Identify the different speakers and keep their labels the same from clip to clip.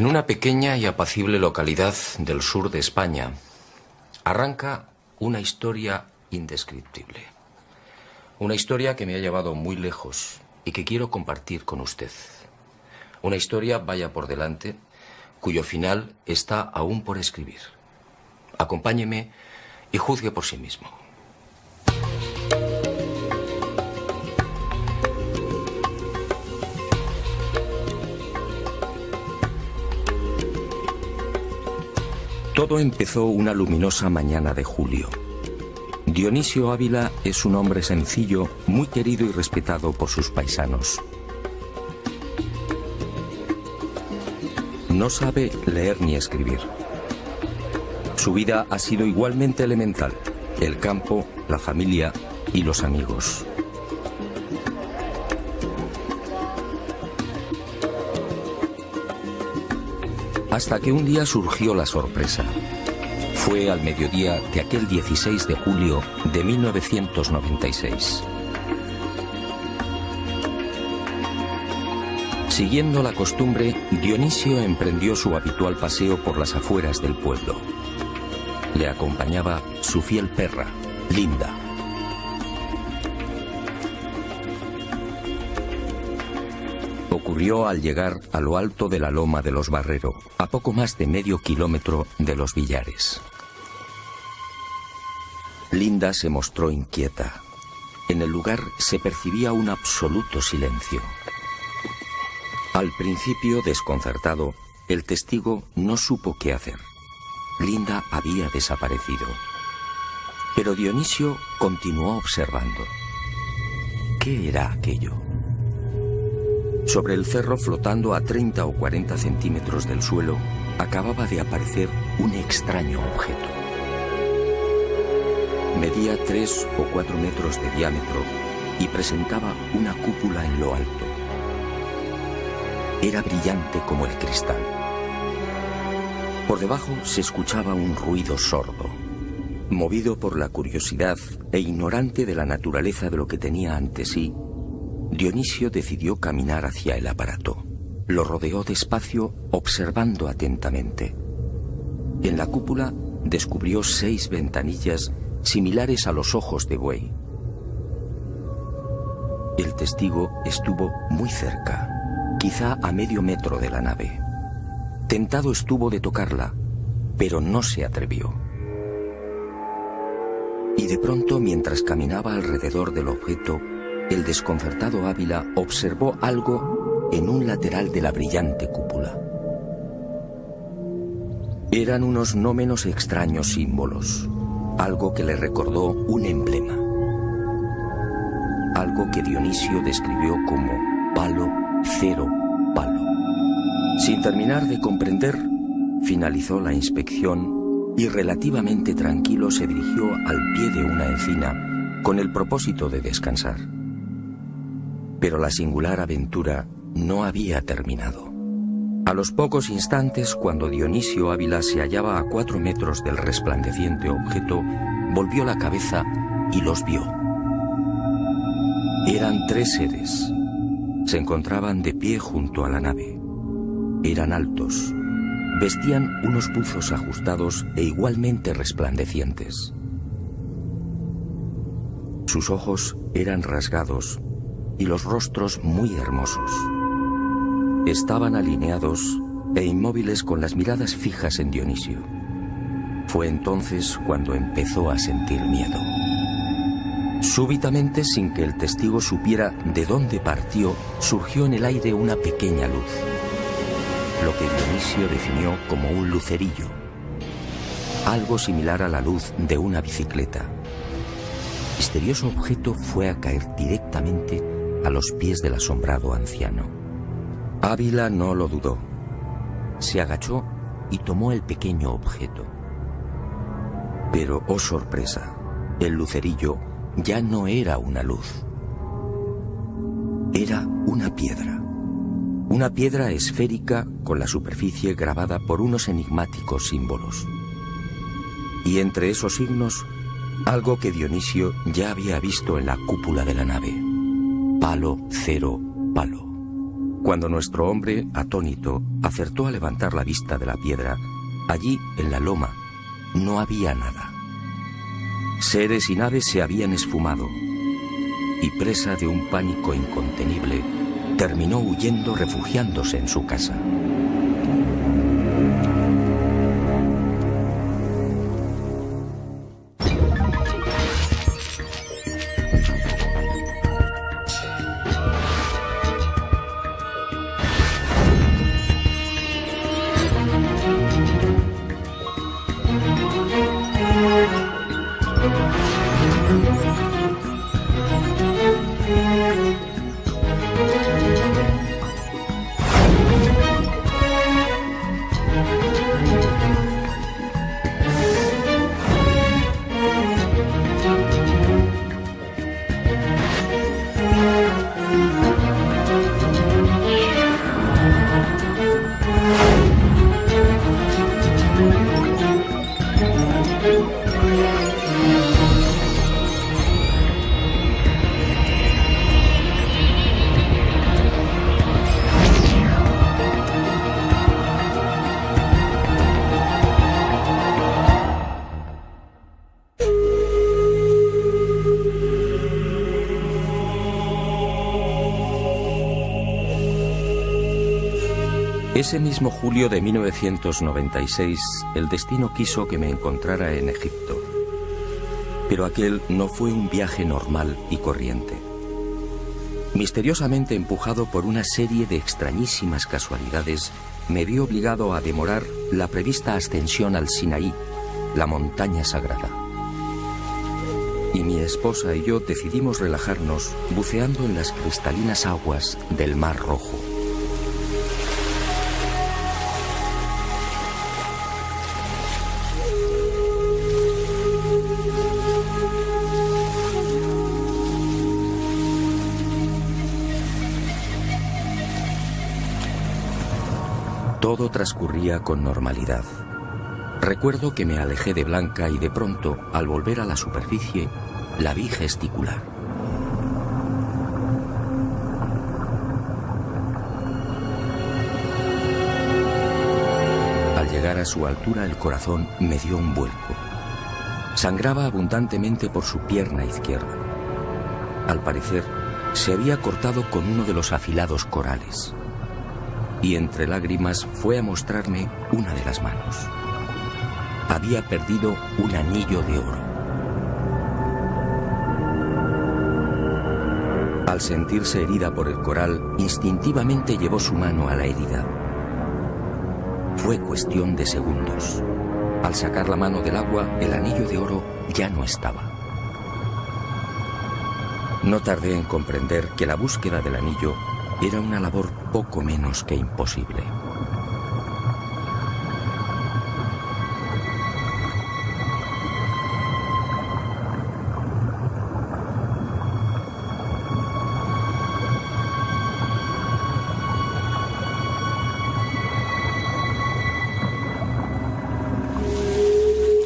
Speaker 1: En una pequeña y apacible localidad del sur de España arranca una historia indescriptible. Una historia que me ha llevado muy lejos y que quiero compartir con usted. Una historia, vaya por delante, cuyo final está aún por escribir. Acompáñeme y juzgue por sí mismo. Todo empezó una luminosa mañana de julio. Dionisio Ávila es un hombre sencillo, muy querido y respetado por sus paisanos. No sabe leer ni escribir. Su vida ha sido igualmente elemental: el campo, la familia y los amigos. Hasta que un día surgió la sorpresa. Fue al mediodía de aquel 16 de julio de 1996. Siguiendo la costumbre, Dionisio emprendió su habitual paseo por las afueras del pueblo. Le acompañaba su fiel perra, Linda. Ocurrió al llegar a lo alto de la loma de los Barrero, a poco más de medio kilómetro de los Villares. Linda se mostró inquieta. En el lugar se percibía un absoluto silencio. Al principio, desconcertado, el testigo no supo qué hacer. Linda había desaparecido. Pero Dionisio continuó observando. ¿Qué era aquello? Sobre el cerro, flotando a 30 o 40 centímetros del suelo, acababa de aparecer un extraño objeto. Medía 3 o 4 metros de diámetro y presentaba una cúpula en lo alto. Era brillante como el cristal. Por debajo se escuchaba un ruido sordo. Movido por la curiosidad e ignorante de la naturaleza de lo que tenía ante sí, Dionisio decidió caminar hacia el aparato. Lo rodeó despacio, observando atentamente. En la cúpula descubrió 6 ventanillas similares a los ojos de buey. El testigo estuvo muy cerca, quizá a medio metro de la nave. Tentado estuvo de tocarla, pero no se atrevió. Y de pronto, mientras caminaba alrededor del objeto, el desconcertado Ávila observó algo en un lateral de la brillante cúpula. Eran unos no menos extraños símbolos, algo que le recordó un emblema. Algo que Dionisio describió como palo, cero, palo. Sin terminar de comprender, finalizó la inspección y relativamente tranquilo se dirigió al pie de una encina con el propósito de descansar. Pero la singular aventura no había terminado. A los pocos instantes, cuando Dionisio Ávila se hallaba a 4 metros del resplandeciente objeto, volvió la cabeza y los vio. Eran 3 seres. Se encontraban de pie junto a la nave. Eran altos. Vestían unos buzos ajustados e igualmente resplandecientes. Sus ojos eran rasgados y los rostros muy hermosos. Estaban alineados e inmóviles con las miradas fijas en Dionisio. Fue entonces cuando empezó a sentir miedo. Súbitamente, sin que el testigo supiera de dónde partió, surgió en el aire una pequeña luz, lo que Dionisio definió como un lucerillo, algo similar a la luz de una bicicleta. El misterioso objeto fue a caer directamente a los pies del asombrado anciano. Ávila no lo dudó. Se agachó y tomó el pequeño objeto. Pero, oh sorpresa, el lucerillo ya no era una luz. Era una piedra. Una piedra esférica con la superficie grabada por unos enigmáticos símbolos. Y entre esos signos, algo que Dionisio ya había visto en la cúpula de la nave. Palo, cero, palo. Cuando nuestro hombre, atónito, acertó a levantar la vista de la piedra, allí, en la loma, no había nada. Seres y naves se habían esfumado, y presa de un pánico incontenible, terminó huyendo, refugiándose en su casa. Ese mismo julio de 1996, el destino quiso que me encontrara en Egipto. Pero aquel no fue un viaje normal y corriente. Misteriosamente empujado por una serie de extrañísimas casualidades, me vi obligado a demorar la prevista ascensión al Sinaí, la montaña sagrada. Y mi esposa y yo decidimos relajarnos buceando en las cristalinas aguas del Mar Rojo. Todo transcurría con normalidad. Recuerdo que me alejé de Blanca y de pronto, al volver a la superficie, la vi gesticular. Al llegar a su altura, el corazón me dio un vuelco. Sangraba abundantemente por su pierna izquierda. Al parecer, se había cortado con uno de los afilados corales. Y entre lágrimas fue a mostrarme una de las manos. Había perdido un anillo de oro. Al sentirse herida por el coral, instintivamente llevó su mano a la herida. Fue cuestión de segundos. Al sacar la mano del agua, el anillo de oro ya no estaba. No tardé en comprender que la búsqueda del anillo era una labor poco menos que imposible.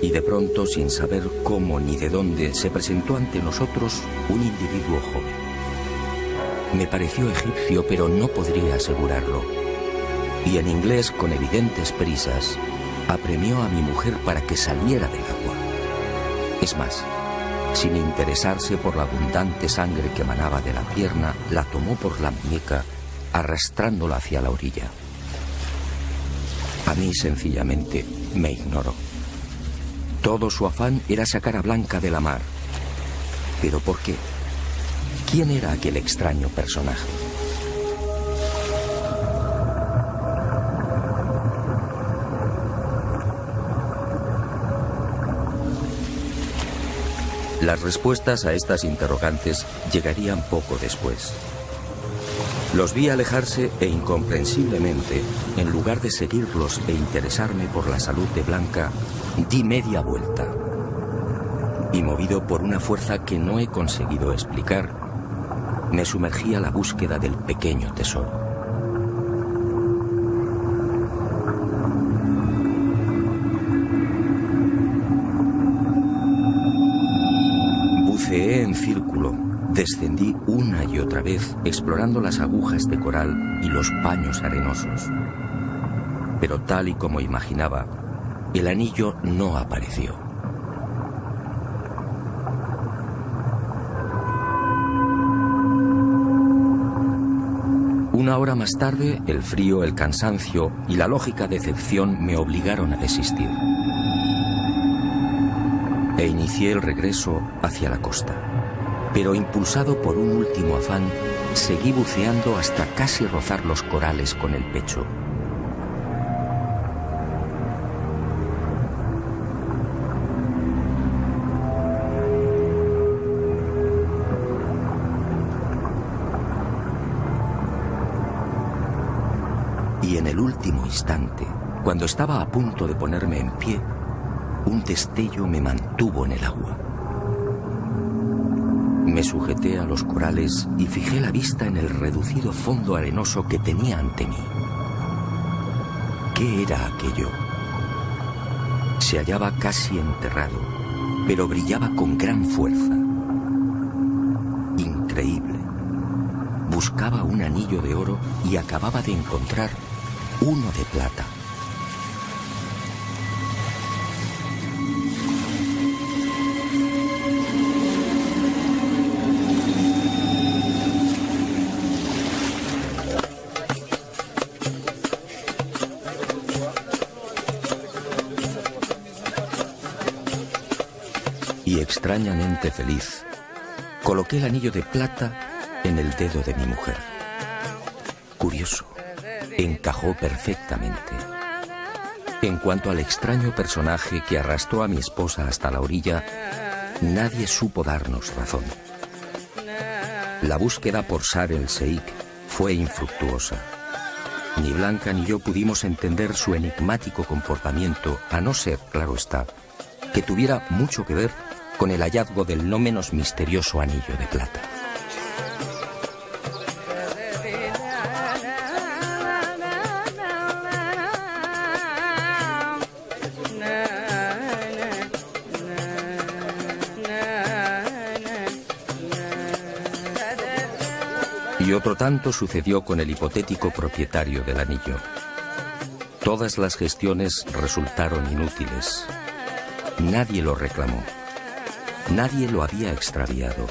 Speaker 1: Y de pronto, sin saber cómo ni de dónde, se presentó ante nosotros un individuo joven. Me pareció egipcio, pero no podría asegurarlo. Y en inglés, con evidentes prisas, apremió a mi mujer para que saliera del agua. Es más, sin interesarse por la abundante sangre que manaba de la pierna, la tomó por la muñeca, arrastrándola hacia la orilla. A mí, sencillamente, me ignoró. Todo su afán era sacar a Blanca de la mar. ¿Pero por qué? ¿Quién era aquel extraño personaje? Las respuestas a estas interrogantes llegarían poco después. Los vi alejarse e incomprensiblemente, en lugar de seguirlos e interesarme por la salud de Blanca, di media vuelta. Y movido por una fuerza que no he conseguido explicar, me sumergí a la búsqueda del pequeño tesoro. Buceé en círculo, Descendí una y otra vez explorando las agujas de coral y los paños arenosos. Pero tal y como imaginaba, el anillo no apareció. Una hora más tarde, el frío, el cansancio y la lógica decepción me obligaron a desistir. E inicié el regreso hacia la costa. Pero impulsado por un último afán, seguí buceando hasta casi rozar los corales con el pecho. Y en el último instante, cuando estaba a punto de ponerme en pie, un destello me mantuvo en el agua. Me sujeté a los corales y fijé la vista en el reducido fondo arenoso que tenía ante mí. ¿Qué era aquello? Se hallaba casi enterrado, pero brillaba con gran fuerza. Increíble. Buscaba un anillo de oro y acababa de encontrar uno de plata. Y extrañamente feliz, coloqué el anillo de plata en el dedo de mi mujer. Curioso, encajó perfectamente. En cuanto al extraño personaje que arrastró a mi esposa hasta la orilla, nadie supo darnos razón. La búsqueda por Sar el Sheikh fue infructuosa. Ni Blanca ni yo pudimos entender su enigmático comportamiento, a no ser, claro está, que tuviera mucho que ver con el hallazgo del no menos misterioso anillo de plata. Y otro tanto sucedió con el hipotético propietario del anillo. Todas las gestiones resultaron inútiles. Nadie lo reclamó. Nadie lo había extraviado.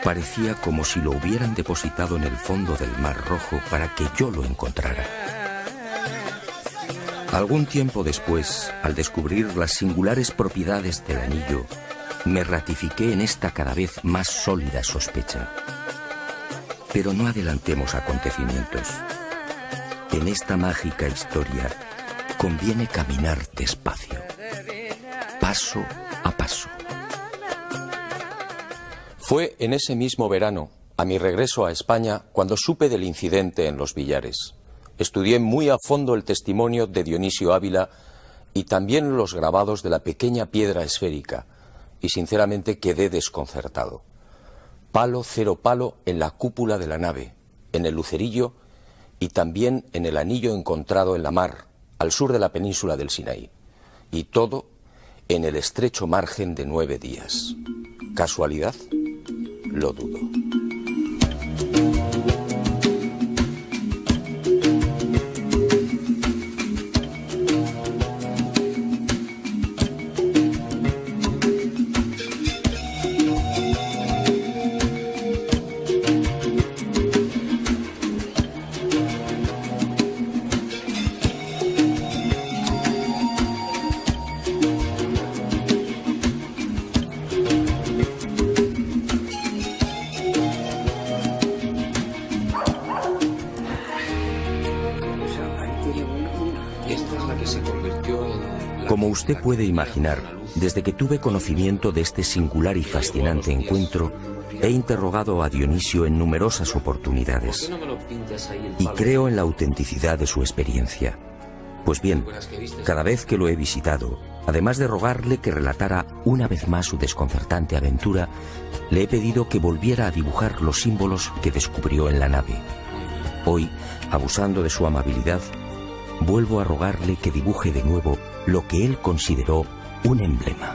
Speaker 1: Parecía como si lo hubieran depositado en el fondo del Mar Rojo para que yo lo encontrara. Algún tiempo después, al descubrir las singulares propiedades del anillo, me ratifiqué en esta cada vez más sólida sospecha. Pero no adelantemos acontecimientos. En esta mágica historia conviene caminar despacio, paso a paso.
Speaker 2: Fue en ese mismo verano, a mi regreso a España, cuando supe del incidente en Los Villares. Estudié muy a fondo el testimonio de Dionisio Ávila y también los grabados de la pequeña piedra esférica, y sinceramente quedé desconcertado. Palo, cero palo en la cúpula de la nave, en el lucerillo y también en el anillo encontrado en la mar, al sur de la península del Sinaí. Y todo en el estrecho margen de 9 días. ¿Casualidad? Lo dudo.
Speaker 1: Como usted puede imaginar, desde que tuve conocimiento de este singular y fascinante encuentro, he interrogado a Dionisio en numerosas oportunidades y creo en la autenticidad de su experiencia. Pues bien, cada vez que lo he visitado, además de rogarle que relatara una vez más su desconcertante aventura, le he pedido que volviera a dibujar los símbolos que descubrió en la nave. Hoy, abusando de su amabilidad, vuelvo a rogarle que dibuje de nuevo lo que él consideró un emblema.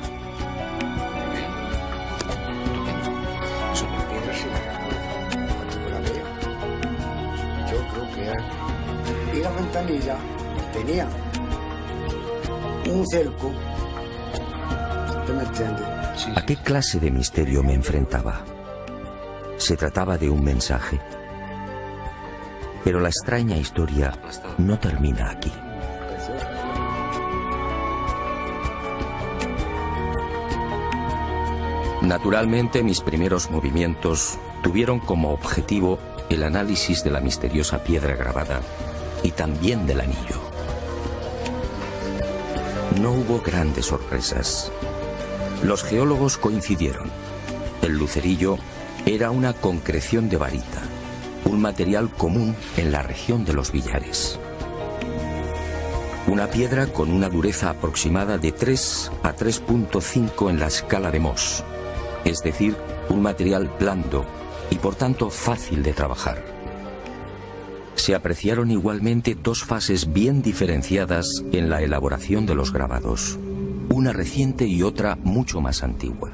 Speaker 3: ventanilla tenía un cerco. ¿Me entiendes?
Speaker 1: ¿A qué clase de misterio me enfrentaba? Se trataba de un mensaje. Pero la extraña historia no termina aquí. Naturalmente, mis primeros movimientos tuvieron como objetivo el análisis de la misteriosa piedra grabada y también del anillo. No hubo grandes sorpresas. Los geólogos coincidieron. El lucerillo era una concreción de varita, un material común en la región de los Villares. Una piedra con una dureza aproximada de 3 a 3.5 en la escala de Mohs, es decir, un material blando y por tanto fácil de trabajar. Se apreciaron igualmente dos fases bien diferenciadas en la elaboración de los grabados, una reciente y otra mucho más antigua.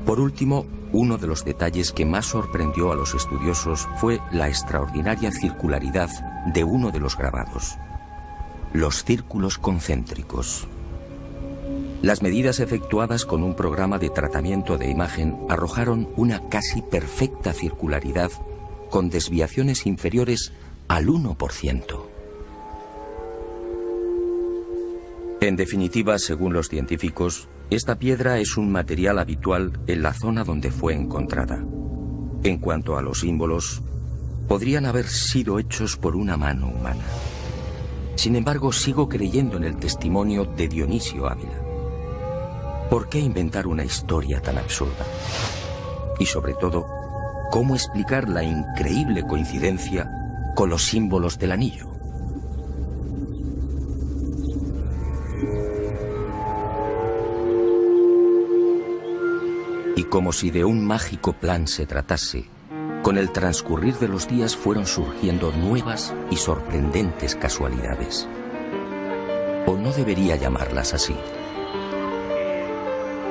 Speaker 1: Por último, uno de los detalles que más sorprendió a los estudiosos fue la extraordinaria circularidad de uno de los grabados: los círculos concéntricos. Las medidas efectuadas con un programa de tratamiento de imagen arrojaron una casi perfecta circularidad con desviaciones inferiores al 1%. En definitiva, según los científicos, esta piedra es un material habitual en la zona donde fue encontrada. En cuanto a los símbolos, podrían haber sido hechos por una mano humana. Sin embargo, sigo creyendo en el testimonio de Dionisio Ávila. ¿Por qué inventar una historia tan absurda? Y sobre todo, ¿cómo explicar la increíble coincidencia con los símbolos del anillo? Y como si de un mágico plan se tratase, con el transcurrir de los días fueron surgiendo nuevas y sorprendentes casualidades. ¿O no debería llamarlas así?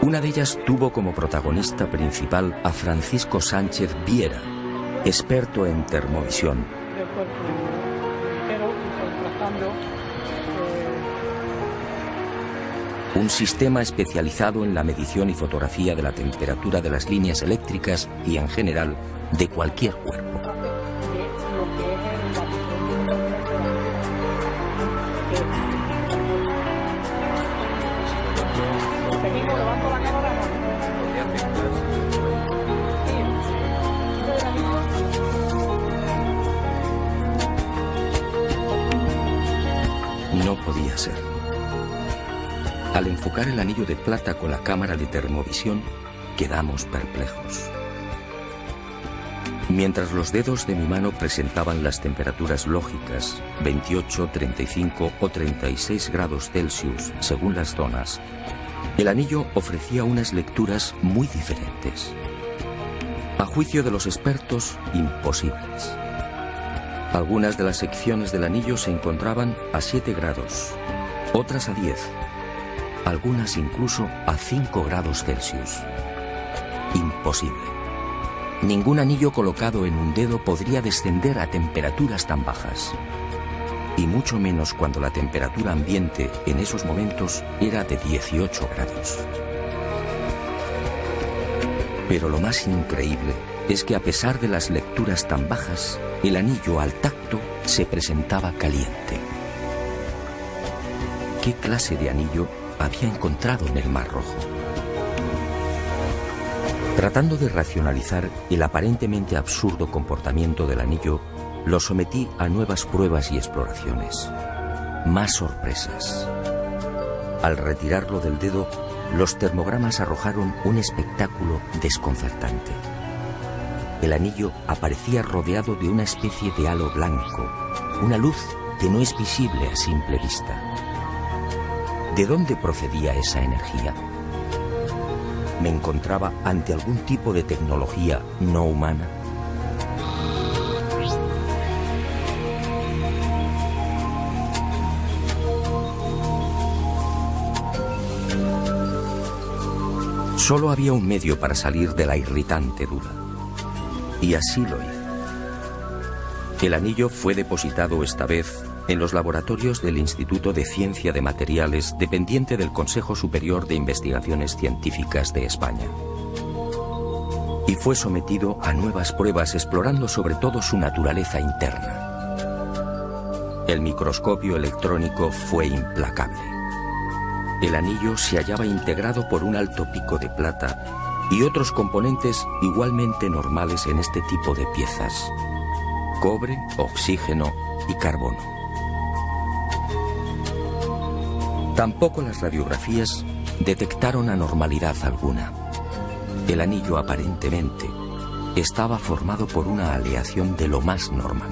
Speaker 1: Una de ellas tuvo como protagonista principal a Francisco Sánchez Viera, experto en termovisión. Un sistema especializado en la medición y fotografía de la temperatura de las líneas eléctricas y en general de cualquier cuerpo. No podía ser. Al enfocar el anillo de plata con la cámara de termovisión, quedamos perplejos. Mientras los dedos de mi mano presentaban las temperaturas lógicas, 28, 35 o 36 grados Celsius, según las zonas, el anillo ofrecía unas lecturas muy diferentes. A juicio de los expertos, imposibles. Algunas de las secciones del anillo se encontraban a 7 grados, otras a 10, algunas incluso a 5 grados Celsius. Imposible. Ningún anillo colocado en un dedo podría descender a temperaturas tan bajas. Y mucho menos cuando la temperatura ambiente en esos momentos era de 18 grados. Pero lo más increíble es que a pesar de las lecturas tan bajas, el anillo al tacto se presentaba caliente. ¿Qué clase de anillo había encontrado en el Mar Rojo? Tratando de racionalizar el aparentemente absurdo comportamiento del anillo, lo sometí a nuevas pruebas y exploraciones. Más sorpresas. Al retirarlo del dedo, los termogramas arrojaron un espectáculo desconcertante. El anillo aparecía rodeado de una especie de halo blanco, una luz que no es visible a simple vista. ¿De dónde procedía esa energía? ¿Me encontraba ante algún tipo de tecnología no humana? Solo había un medio para salir de la irritante duda. Y así lo hice. El anillo fue depositado esta vez en los laboratorios del Instituto de Ciencia de Materiales, dependiente del Consejo Superior de Investigaciones Científicas de España. Y fue sometido a nuevas pruebas explorando sobre todo su naturaleza interna. El microscopio electrónico fue implacable. El anillo se hallaba integrado por un alto pico de plata y otros componentes igualmente normales en este tipo de piezas: cobre, oxígeno y carbono. Tampoco las radiografías detectaron anormalidad alguna. El anillo aparentemente estaba formado por una aleación de lo más normal.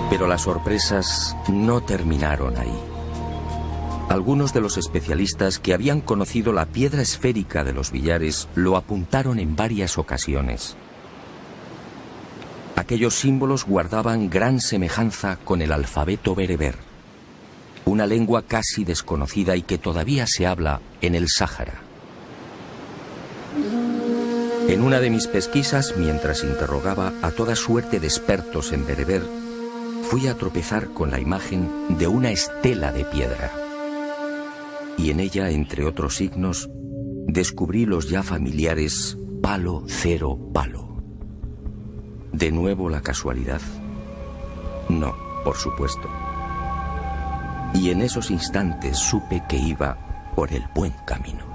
Speaker 1: Pero las sorpresas no terminaron ahí. Algunos de los especialistas que habían conocido la piedra esférica de los billares lo apuntaron en varias ocasiones. Aquellos símbolos guardaban gran semejanza con el alfabeto bereber, una lengua casi desconocida y que todavía se habla en el Sáhara. En una de mis pesquisas, mientras interrogaba a toda suerte de expertos en bereber, fui a tropezar con la imagen de una estela de piedra. Y en ella, entre otros signos, descubrí los ya familiares palo, cero, palo. ¿De nuevo la casualidad? No, por supuesto. Y en esos instantes supe que iba por el buen camino.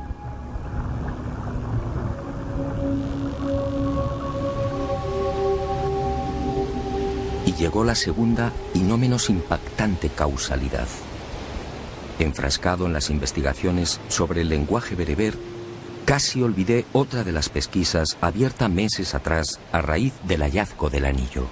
Speaker 1: Y llegó la segunda y no menos impactante causalidad. Enfrascado en las investigaciones sobre el lenguaje bereber, casi olvidé otra de las pesquisas abierta meses atrás a raíz del hallazgo del anillo.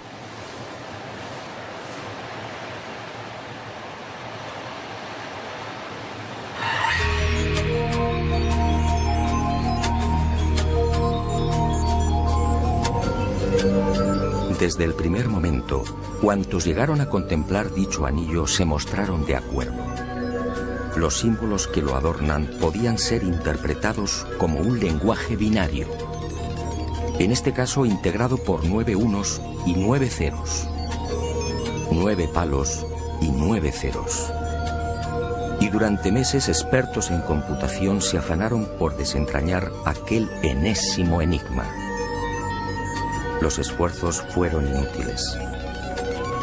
Speaker 1: Desde el primer momento, cuantos llegaron a contemplar dicho anillo se mostraron de acuerdo. Los símbolos que lo adornan podían ser interpretados como un lenguaje binario, en este caso integrado por 9 unos y 9 ceros, 9 palos y 9 ceros. Y durante meses expertos en computación se afanaron por desentrañar aquel enésimo enigma. Los esfuerzos fueron inútiles.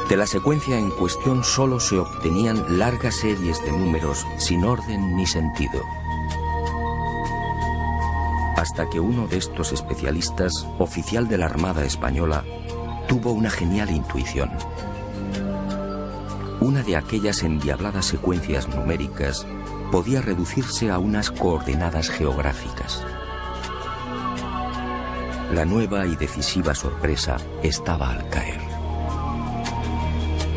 Speaker 1: De la secuencia en cuestión solo se obtenían largas series de números sin orden ni sentido. Hasta que uno de estos especialistas, oficial de la Armada Española, tuvo una genial intuición. Una de aquellas endiabladas secuencias numéricas podía reducirse a unas coordenadas geográficas. La nueva y decisiva sorpresa estaba al caer.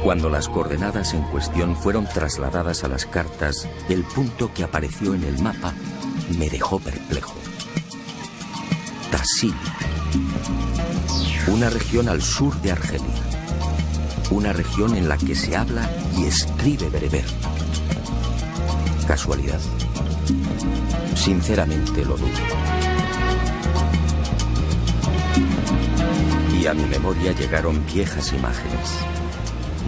Speaker 1: Cuando las coordenadas en cuestión fueron trasladadas a las cartas, el punto que apareció en el mapa me dejó perplejo. Tassili, una región al sur de Argelia, una región en la que se habla y escribe bereber. ¿Casualidad? Sinceramente lo dudo. Y a mi memoria llegaron viejas imágenes.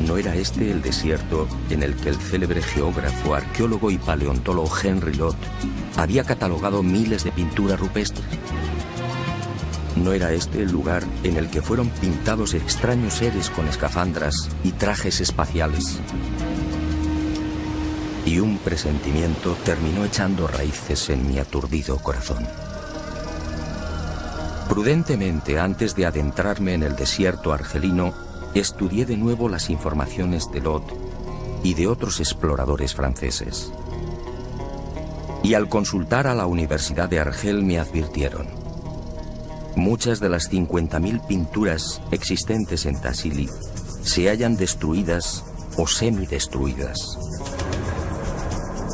Speaker 1: ¿No era este el desierto en el que el célebre geógrafo, arqueólogo y paleontólogo Henry Lott había catalogado miles de pinturas rupestres? ¿No era este el lugar en el que fueron pintados extraños seres con escafandras y trajes espaciales? Y un presentimiento terminó echando raíces en mi aturdido corazón. Prudentemente, antes de adentrarme en el desierto argelino, estudié de nuevo las informaciones de Lott y de otros exploradores franceses. Y al consultar a la Universidad de Argel me advirtieron: Muchas de las 50.000 pinturas existentes en Tassili se hallan destruidas o semidestruidas.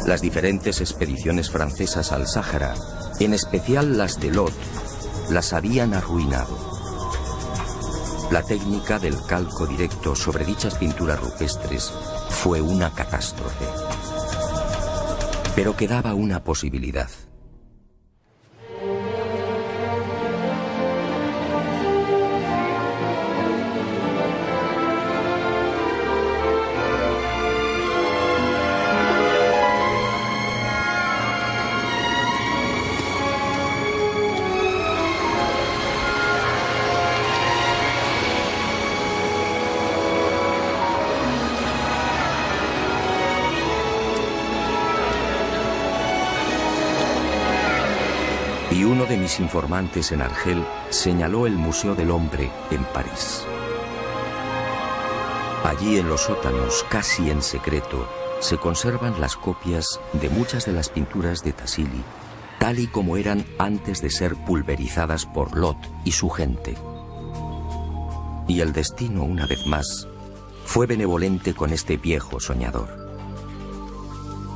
Speaker 1: Las diferentes expediciones francesas al Sáhara, en especial las de Lot, las habían arruinado. La técnica del calco directo sobre dichas pinturas rupestres fue una catástrofe. Pero quedaba una posibilidad. Y uno de mis informantes en Argel señaló el Museo del Hombre en París. Allí en los sótanos, casi en secreto, se conservan las copias de muchas de las pinturas de Tassili, tal y como eran antes de ser pulverizadas por Lot y su gente. Y el destino, una vez más, fue benevolente con este viejo soñador.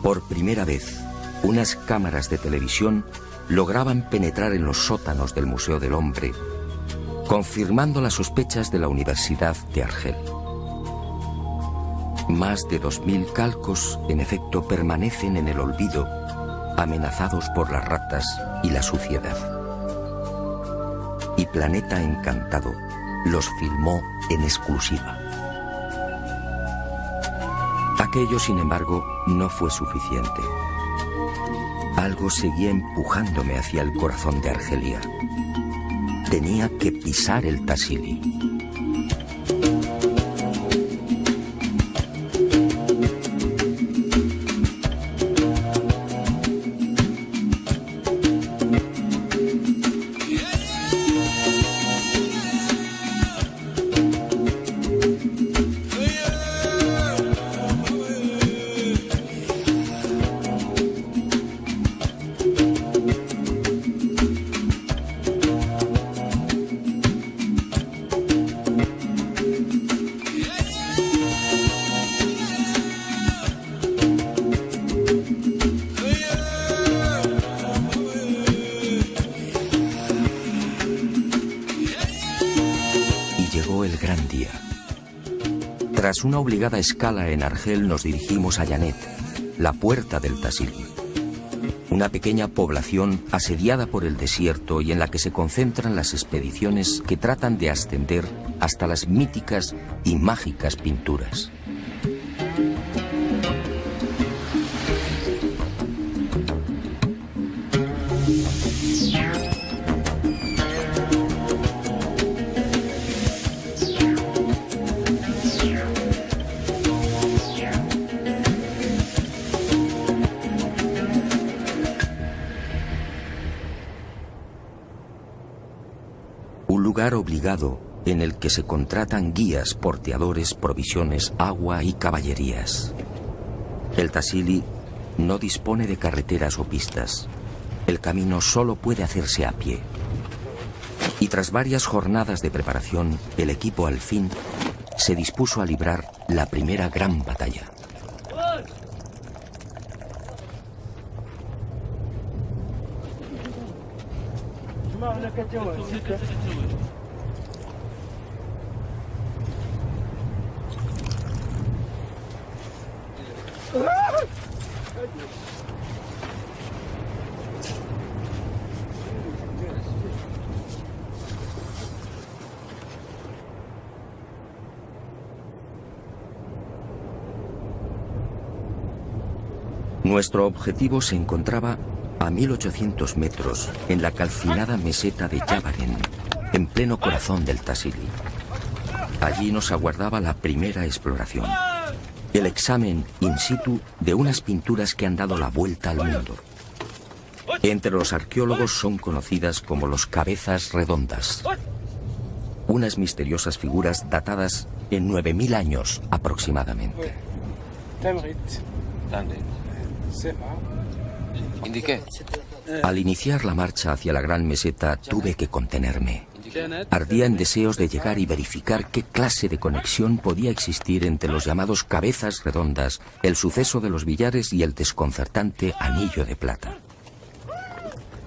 Speaker 1: Por primera vez, unas cámaras de televisión lograban penetrar en los sótanos del Museo del Hombre, confirmando las sospechas de la Universidad de Argel. Más de 2000 calcos, en efecto, permanecen en el olvido, amenazados por las ratas y la suciedad. Y Planeta Encantado los filmó en exclusiva. Aquello, sin embargo, no fue suficiente. Algo seguía empujándome hacia el corazón de Argelia. Tenía que pisar el Tassili. Tras una obligada escala en Argel nos dirigimos a Yanet, la puerta del Tassili. Una pequeña población asediada por el desierto y en la que se concentran las expediciones que tratan de ascender hasta las míticas y mágicas pinturas. Obligado en el que se contratan guías, porteadores, provisiones, agua y caballerías. El Tassili no dispone de carreteras o pistas. El camino solo puede hacerse a pie. Y tras varias jornadas de preparación, el equipo al fin se dispuso a librar la primera gran batalla. Nuestro objetivo se encontraba a 1800 metros en la calcinada meseta de Yabaren, en pleno corazón del Tassili. Allí nos aguardaba la primera exploración, el examen in situ de unas pinturas que han dado la vuelta al mundo. Entre los arqueólogos son conocidas como los cabezas redondas, unas misteriosas figuras datadas en 9000 años aproximadamente.
Speaker 2: Indiqué.
Speaker 1: Al iniciar la marcha hacia la gran meseta tuve que contenerme. Ardía en deseos de llegar y verificar qué clase de conexión podía existir entre los llamados cabezas redondas, el suceso de los billares y el desconcertante anillo de plata.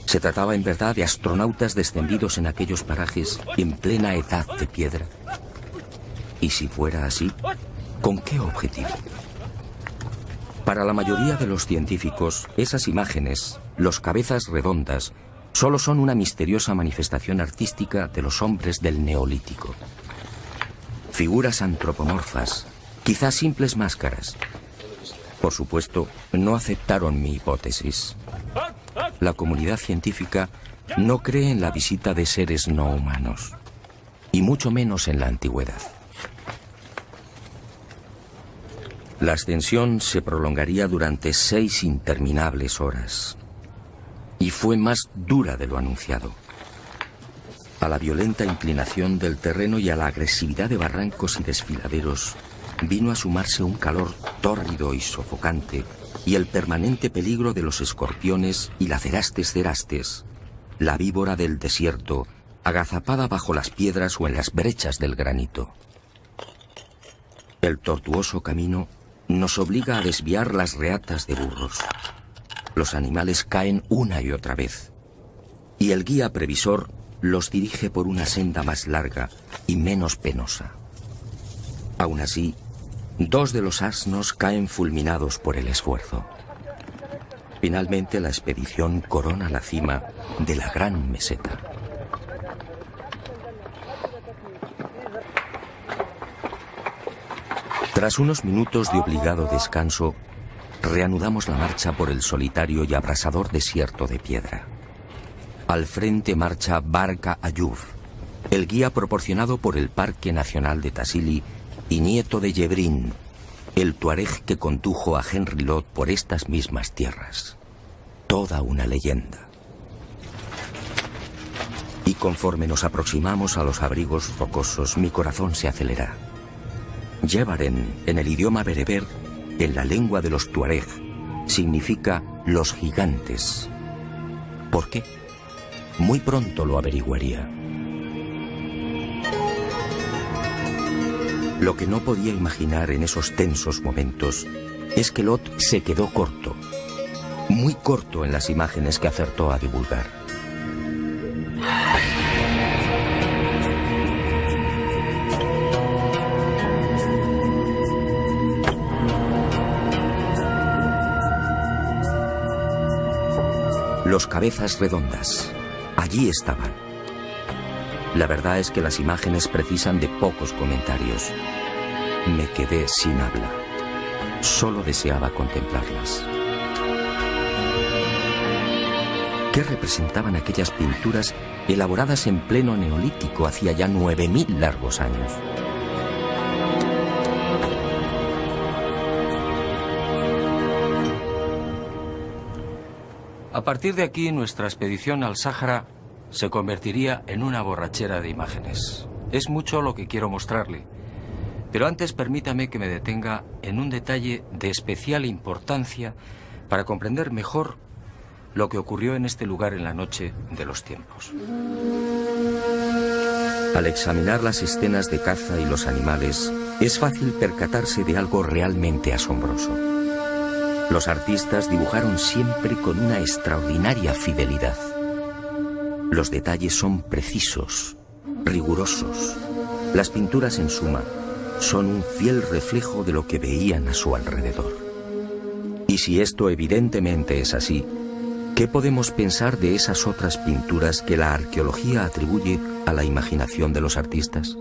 Speaker 1: ¿Se trataba en verdad de astronautas descendidos en aquellos parajes en plena edad de piedra? Y si fuera así, ¿con qué objetivo? Para la mayoría de los científicos, esas imágenes, los cabezas redondas, solo son una misteriosa manifestación artística de los hombres del Neolítico. Figuras antropomorfas, quizás simples máscaras. Por supuesto, no aceptaron mi hipótesis. La comunidad científica no cree en la visita de seres no humanos, y mucho menos en la antigüedad. La ascensión se prolongaría durante 6 interminables horas. Y fue más dura de lo anunciado. A la violenta inclinación del terreno y a la agresividad de barrancos y desfiladeros vino a sumarse un calor tórrido y sofocante y el permanente peligro de los escorpiones y la cerastes, la víbora del desierto, agazapada bajo las piedras o en las brechas del granito. El tortuoso camino nos obliga a desviar las reatas de burros. Los animales caen una y otra vez, y el guía previsor los dirige por una senda más larga y menos penosa. Aún así, 2 de los asnos caen fulminados por el esfuerzo. Finalmente, la expedición corona la cima de la gran meseta. Tras unos minutos de obligado descanso, reanudamos la marcha por el solitario y abrasador desierto de piedra. Al frente marcha Barca Ayub, el guía proporcionado por el Parque Nacional de Tassili y nieto de Yebrín, el tuareg que condujo a Henry Lot por estas mismas tierras. Toda una leyenda. Y conforme nos aproximamos a los abrigos rocosos, mi corazón se acelera. Yebaren, en el idioma bereber, en la lengua de los tuareg, significa los gigantes. ¿Por qué? Muy pronto lo averiguaría. Lo que no podía imaginar en esos tensos momentos es que Lot se quedó corto, muy corto en las imágenes que acertó a divulgar. Los cabezas redondas, allí estaban. La verdad es que las imágenes precisan de pocos comentarios. Me quedé sin habla. Solo deseaba contemplarlas. ¿Qué representaban aquellas pinturas elaboradas en pleno neolítico hacía ya 9000 largos años?
Speaker 2: A partir de aquí, nuestra expedición al Sáhara se convertiría en una borrachera de imágenes. Es mucho lo que quiero mostrarle, pero antes permítame que me detenga en un detalle de especial importancia para comprender mejor lo que ocurrió en este lugar en la noche de los tiempos.
Speaker 1: Al examinar las escenas de caza y los animales, es fácil percatarse de algo realmente asombroso. Los artistas dibujaron siempre con una extraordinaria fidelidad. Los detalles son precisos, rigurosos. Las pinturas, en suma, son un fiel reflejo de lo que veían a su alrededor. Y si esto evidentemente es así, ¿qué podemos pensar de esas otras pinturas que la arqueología atribuye a la imaginación de los artistas?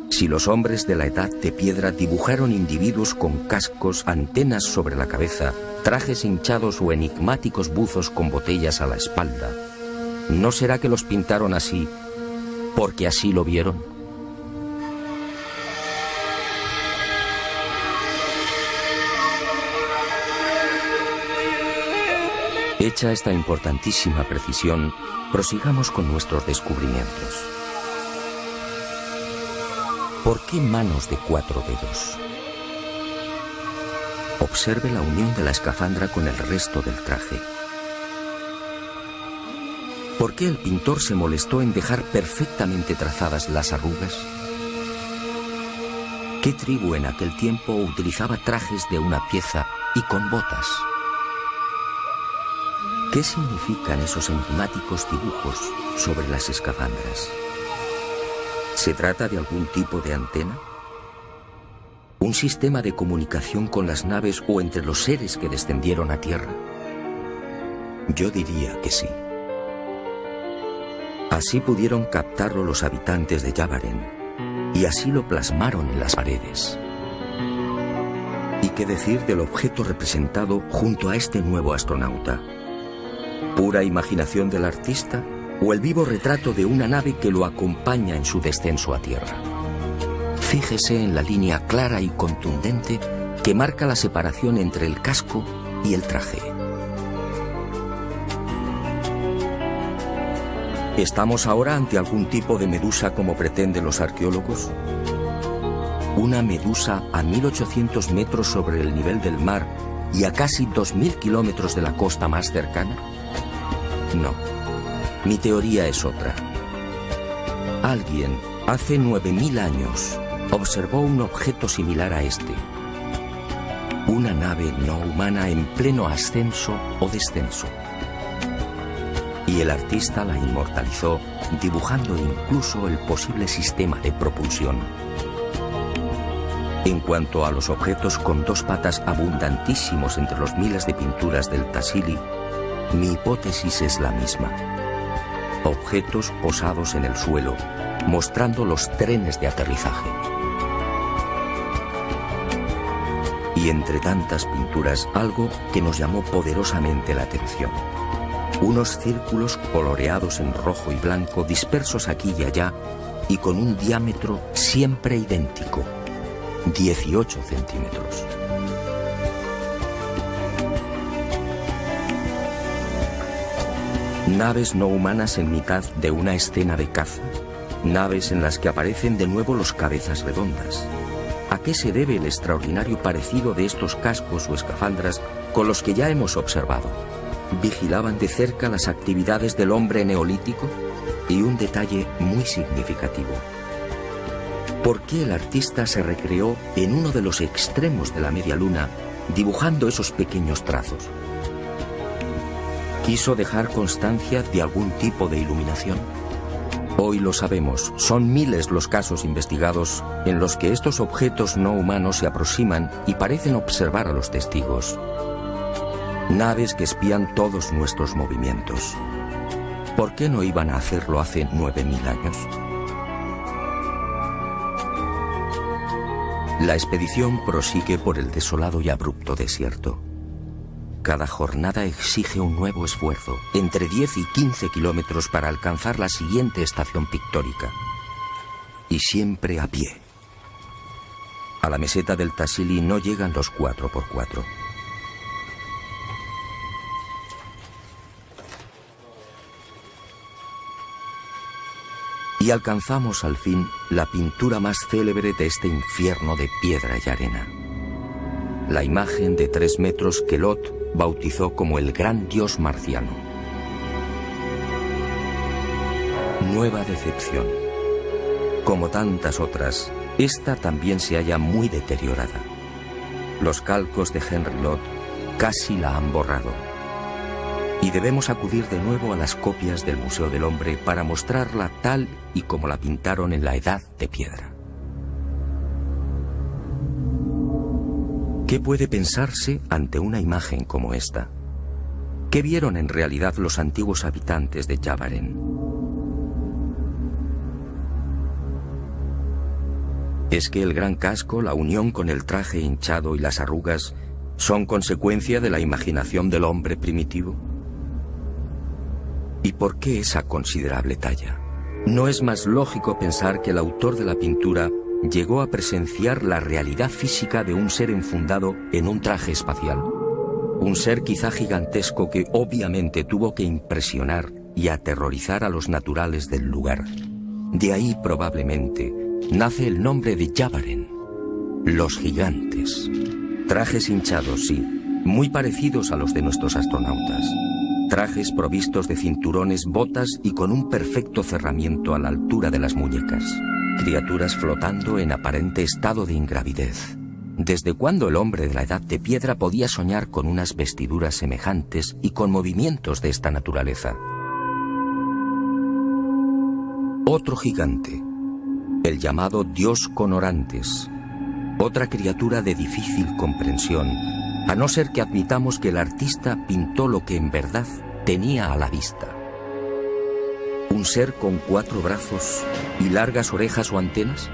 Speaker 1: Si los hombres de la Edad de Piedra dibujaron individuos con cascos, antenas sobre la cabeza, trajes hinchados o enigmáticos buzos con botellas a la espalda, ¿no será que los pintaron así porque así lo vieron? Hecha esta importantísima precisión, prosigamos con nuestros descubrimientos. ¿Por qué manos de 4 dedos? Observe la unión de la escafandra con el resto del traje. ¿Por qué el pintor se molestó en dejar perfectamente trazadas las arrugas? ¿Qué tribu en aquel tiempo utilizaba trajes de una pieza y con botas? ¿Qué significan esos enigmáticos dibujos sobre las escafandras? ¿Se trata de algún tipo de antena? ¿Un sistema de comunicación con las naves o entre los seres que descendieron a tierra? Yo diría que sí. Así pudieron captarlo los habitantes de Yavaren, y así lo plasmaron en las paredes. ¿Y qué decir del objeto representado junto a este nuevo astronauta? ¿Pura imaginación del artista o el vivo retrato de una nave que lo acompaña en su descenso a tierra? Fíjese en la línea clara y contundente que marca la separación entre el casco y el traje. ¿Estamos ahora ante algún tipo de medusa como pretenden los arqueólogos? ¿Una medusa a 1800 metros sobre el nivel del mar y a casi 2000 kilómetros de la costa más cercana? No, mi teoría es otra. Alguien, hace 9000 años, observó un objeto similar a este. Una nave no humana en pleno ascenso o descenso. Y el artista la inmortalizó, dibujando incluso el posible sistema de propulsión. En cuanto a los objetos con dos patas abundantísimos entre los miles de pinturas del Tassili, mi hipótesis es la misma. Objetos posados en el suelo, mostrando los trenes de aterrizaje. Y entre tantas pinturas, algo que nos llamó poderosamente la atención. Unos círculos coloreados en rojo y blanco, dispersos aquí y allá, y con un diámetro siempre idéntico, 18 centímetros. Naves no humanas en mitad de una escena de caza, naves en las que aparecen de nuevo los cabezas redondas. ¿A qué se debe el extraordinario parecido de estos cascos o escafandras con los que ya hemos observado? ¿Vigilaban de cerca las actividades del hombre neolítico? Y un detalle muy significativo. ¿Por qué el artista se recreó en uno de los extremos de la media luna, dibujando esos pequeños trazos? ¿Quiso dejar constancia de algún tipo de iluminación? Hoy lo sabemos, son miles los casos investigados en los que estos objetos no humanos se aproximan y parecen observar a los testigos. Naves que espían todos nuestros movimientos. ¿Por qué no iban a hacerlo hace 9000 años? La expedición prosigue por el desolado y abrupto desierto. Cada jornada exige un nuevo esfuerzo, entre 10 y 15 kilómetros para alcanzar la siguiente estación pictórica. Y siempre a pie. A la meseta del Tassili no llegan los 4x4. Y alcanzamos al fin la pintura más célebre de este infierno de piedra y arena. La imagen de 3 metros que Lot bautizó como el gran dios marciano. Nueva decepción. Como tantas otras, esta también se halla muy deteriorada. Los calcos de Henry Lot casi la han borrado. Y debemos acudir de nuevo a las copias del Museo del Hombre para mostrarla tal y como la pintaron en la Edad de Piedra. ¿Qué puede pensarse ante una imagen como esta? ¿Qué vieron en realidad los antiguos habitantes de Yavaren? ¿Es que el gran casco, la unión con el traje hinchado y las arrugas son consecuencia de la imaginación del hombre primitivo? ¿Y por qué esa considerable talla? ¿No es más lógico pensar que el autor de la pintura llegó a presenciar la realidad física de un ser enfundado en un traje espacial? Un ser quizá gigantesco que obviamente tuvo que impresionar y aterrorizar a los naturales del lugar. De ahí probablemente nace el nombre de Yavaren, los gigantes, Trajes hinchados, sí, muy parecidos a los de nuestros astronautas. Trajes provistos de cinturones, botas y con un perfecto cerramiento a la altura de las muñecas. Criaturas flotando en aparente estado de ingravidez. ¿Desde cuándo el hombre de la Edad de Piedra podía soñar con unas vestiduras semejantes y con movimientos de esta naturaleza? Otro gigante, el llamado Dios con orantes. Otra criatura de difícil comprensión, a no ser que admitamos que el artista pintó lo que en verdad tenía a la vista. ¿Un ser con 4 brazos y largas orejas o antenas?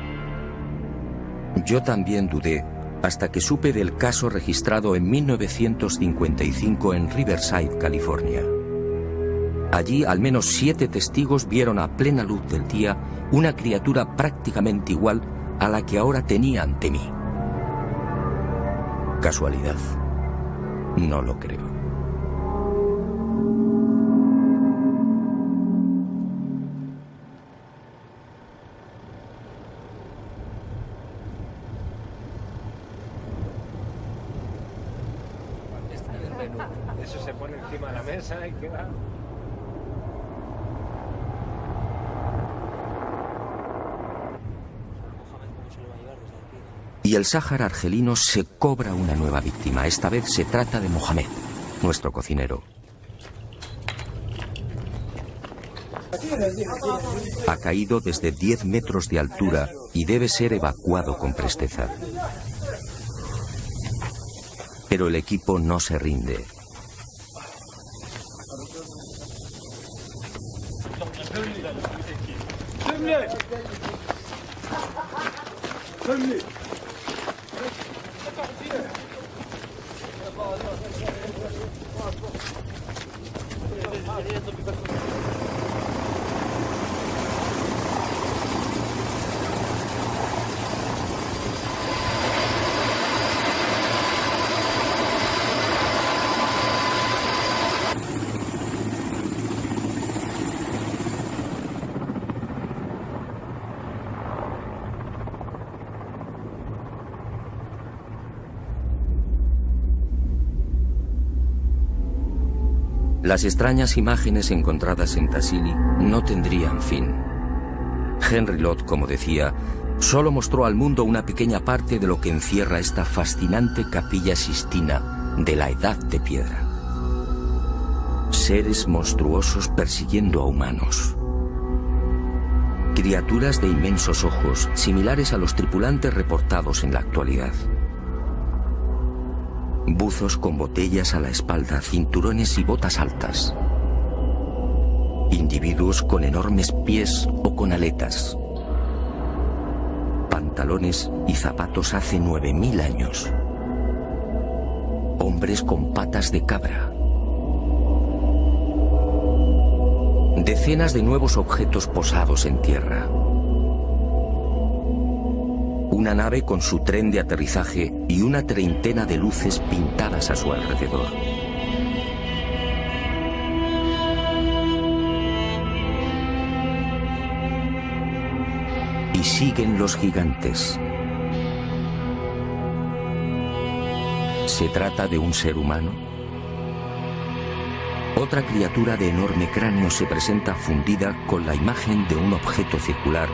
Speaker 1: Yo también dudé hasta que supe del caso registrado en 1955 en Riverside, California. Allí al menos 7 testigos vieron a plena luz del día una criatura prácticamente igual a la que ahora tenía ante mí. ¿Casualidad? No lo creo.
Speaker 4: Eso se pone encima de la mesa y queda...
Speaker 1: Y el Sáhara argelino se cobra una nueva víctima. Esta vez se trata de Mohamed, nuestro cocinero. Ha caído desde 10 metros de altura y debe ser evacuado con presteza. Pero el equipo no se rinde. Las extrañas imágenes encontradas en Tassili no tendrían fin. Henry Lott, como decía, solo mostró al mundo una pequeña parte de lo que encierra esta fascinante capilla sistina de la Edad de Piedra. Seres monstruosos persiguiendo a humanos. Criaturas de inmensos ojos, similares a los tripulantes reportados en la actualidad. Buzos con botellas a la espalda, cinturones y botas altas. Individuos con enormes pies o con aletas. Pantalones y zapatos hace 9000 años. Hombres con patas de cabra. Decenas de nuevos objetos posados en tierra. Una nave con su tren de aterrizaje y una treintena de luces pintadas a su alrededor. Y siguen los gigantes. ¿Se trata de un ser humano? Otra criatura de enorme cráneo se presenta fundida con la imagen de un objeto circular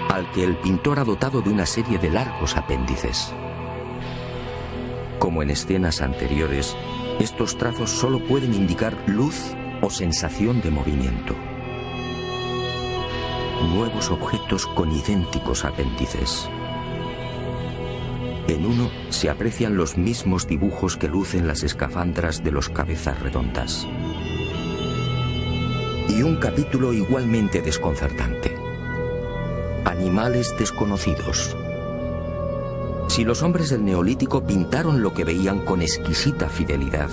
Speaker 1: al que el pintor ha dotado de una serie de largos apéndices. Como en escenas anteriores, estos trazos solo pueden indicar luz o sensación de movimiento. Nuevos objetos con idénticos apéndices. En uno se aprecian los mismos dibujos que lucen las escafandras de los cabezas redondas. Y un capítulo igualmente desconcertante. Animales desconocidos. Si los hombres del Neolítico pintaron lo que veían con exquisita fidelidad,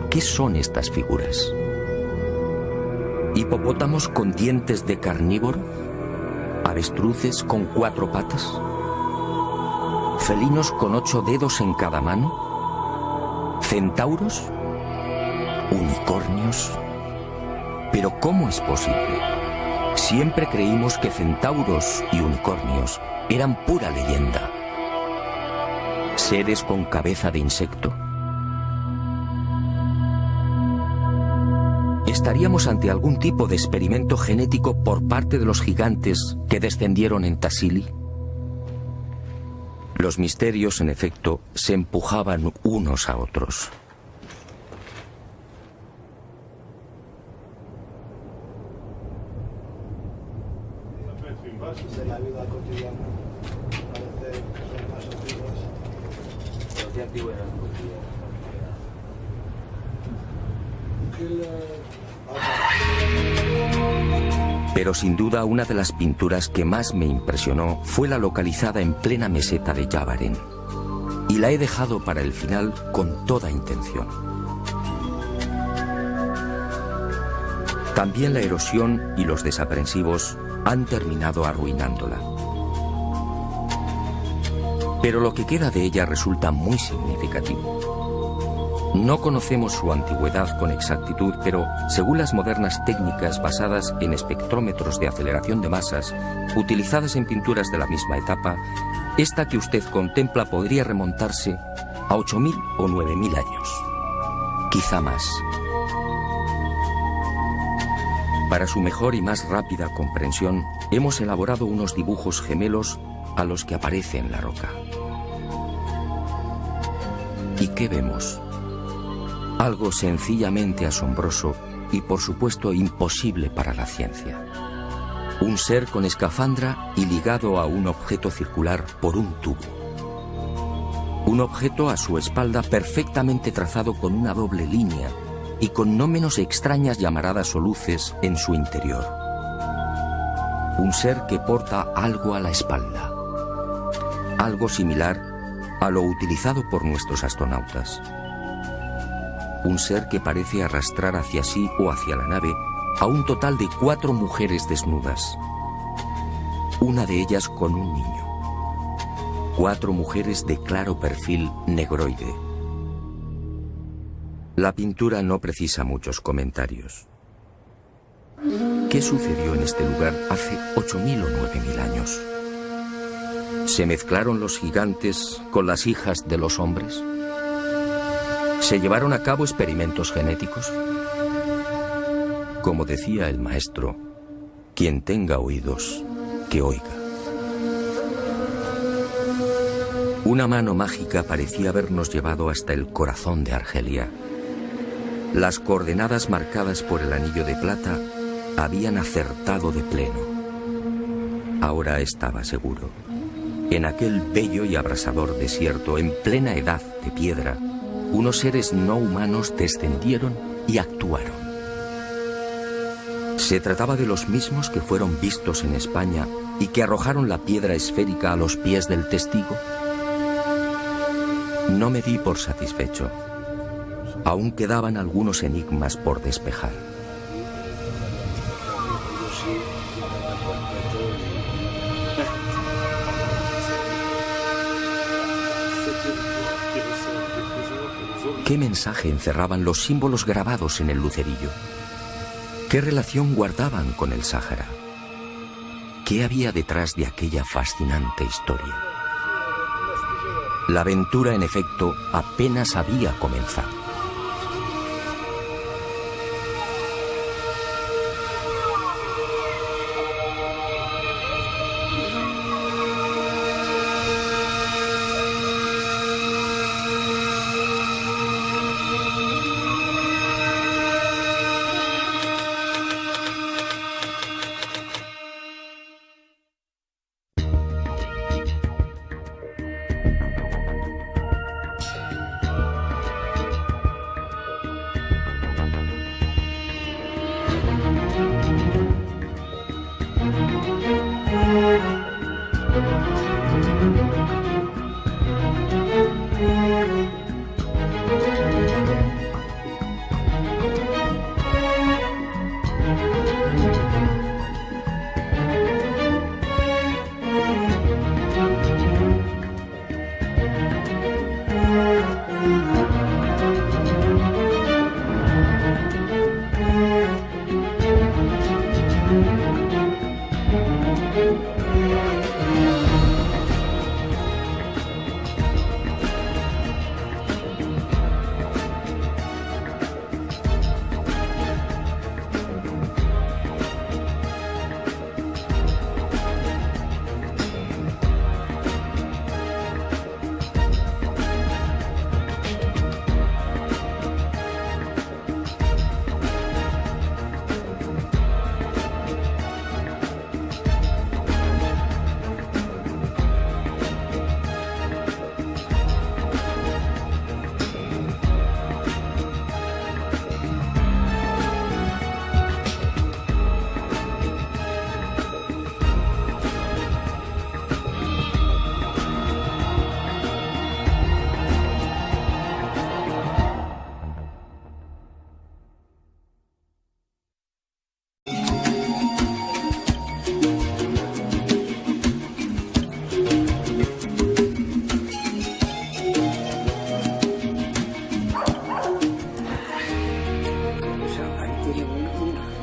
Speaker 1: ¿qué son estas figuras? ¿Hipopótamos con dientes de carnívoro? ¿Avestruces con 4 patas? ¿Felinos con 8 dedos en cada mano? ¿Centauros? ¿Unicornios? ¿Pero cómo es posible? Siempre creímos que centauros y unicornios eran pura leyenda. seres con cabeza de insecto. ¿Estaríamos ante algún tipo de experimento genético por parte de los gigantes que descendieron en Tassili? Los misterios, en efecto, se empujaban unos a otros.
Speaker 5: De la vida cotidiana, parece que son más antiguas.
Speaker 1: Pero sin duda una de las pinturas que más me impresionó fue la localizada en plena meseta de Yavaren. Y la he dejado para el final con toda intención. También la erosión y los desaprensivos han terminado arruinándola. Pero lo que queda de ella resulta muy significativo. No conocemos su antigüedad con exactitud, pero según las modernas técnicas basadas en espectrómetros de aceleración de masas, utilizadas en pinturas de la misma etapa, esta que usted contempla podría remontarse a 8.000 o 9.000 años. Quizá más. Para su mejor y más rápida comprensión, hemos elaborado unos dibujos gemelos a los que aparece en la roca. ¿Y qué vemos? Algo sencillamente asombroso y por supuesto imposible para la ciencia. Un ser con escafandra y ligado a un objeto circular por un tubo. Un objeto a su espalda perfectamente trazado con una doble línea y con no menos extrañas llamaradas o luces en su interior. Un ser que porta algo a la espalda. Algo similar a lo utilizado por nuestros astronautas. Un ser que parece arrastrar hacia sí o hacia la nave a un total de 4 mujeres desnudas. Una de ellas con un niño. 4 mujeres de claro perfil negroide. La pintura no precisa muchos comentarios. ¿Qué sucedió en este lugar hace 8.000 o 9.000 años? ¿Se mezclaron los gigantes con las hijas de los hombres? ¿Se llevaron a cabo experimentos genéticos? Como decía el maestro, quien tenga oídos, que oiga. Una mano mágica parecía habernos llevado hasta el corazón de Argelia. Las coordenadas marcadas por el anillo de plata habían acertado de pleno. Ahora estaba seguro. En aquel bello y abrasador desierto, en plena edad de piedra, unos seres no humanos descendieron y actuaron. ¿Se trataba de los mismos que fueron vistos en España y que arrojaron la piedra esférica a los pies del testigo? No me di por satisfecho. Aún quedaban algunos enigmas por despejar. ¿Qué mensaje encerraban los símbolos grabados en el lucerillo? ¿Qué relación guardaban con el Sáhara? ¿Qué había detrás de aquella fascinante historia? La aventura, en efecto, apenas había comenzado.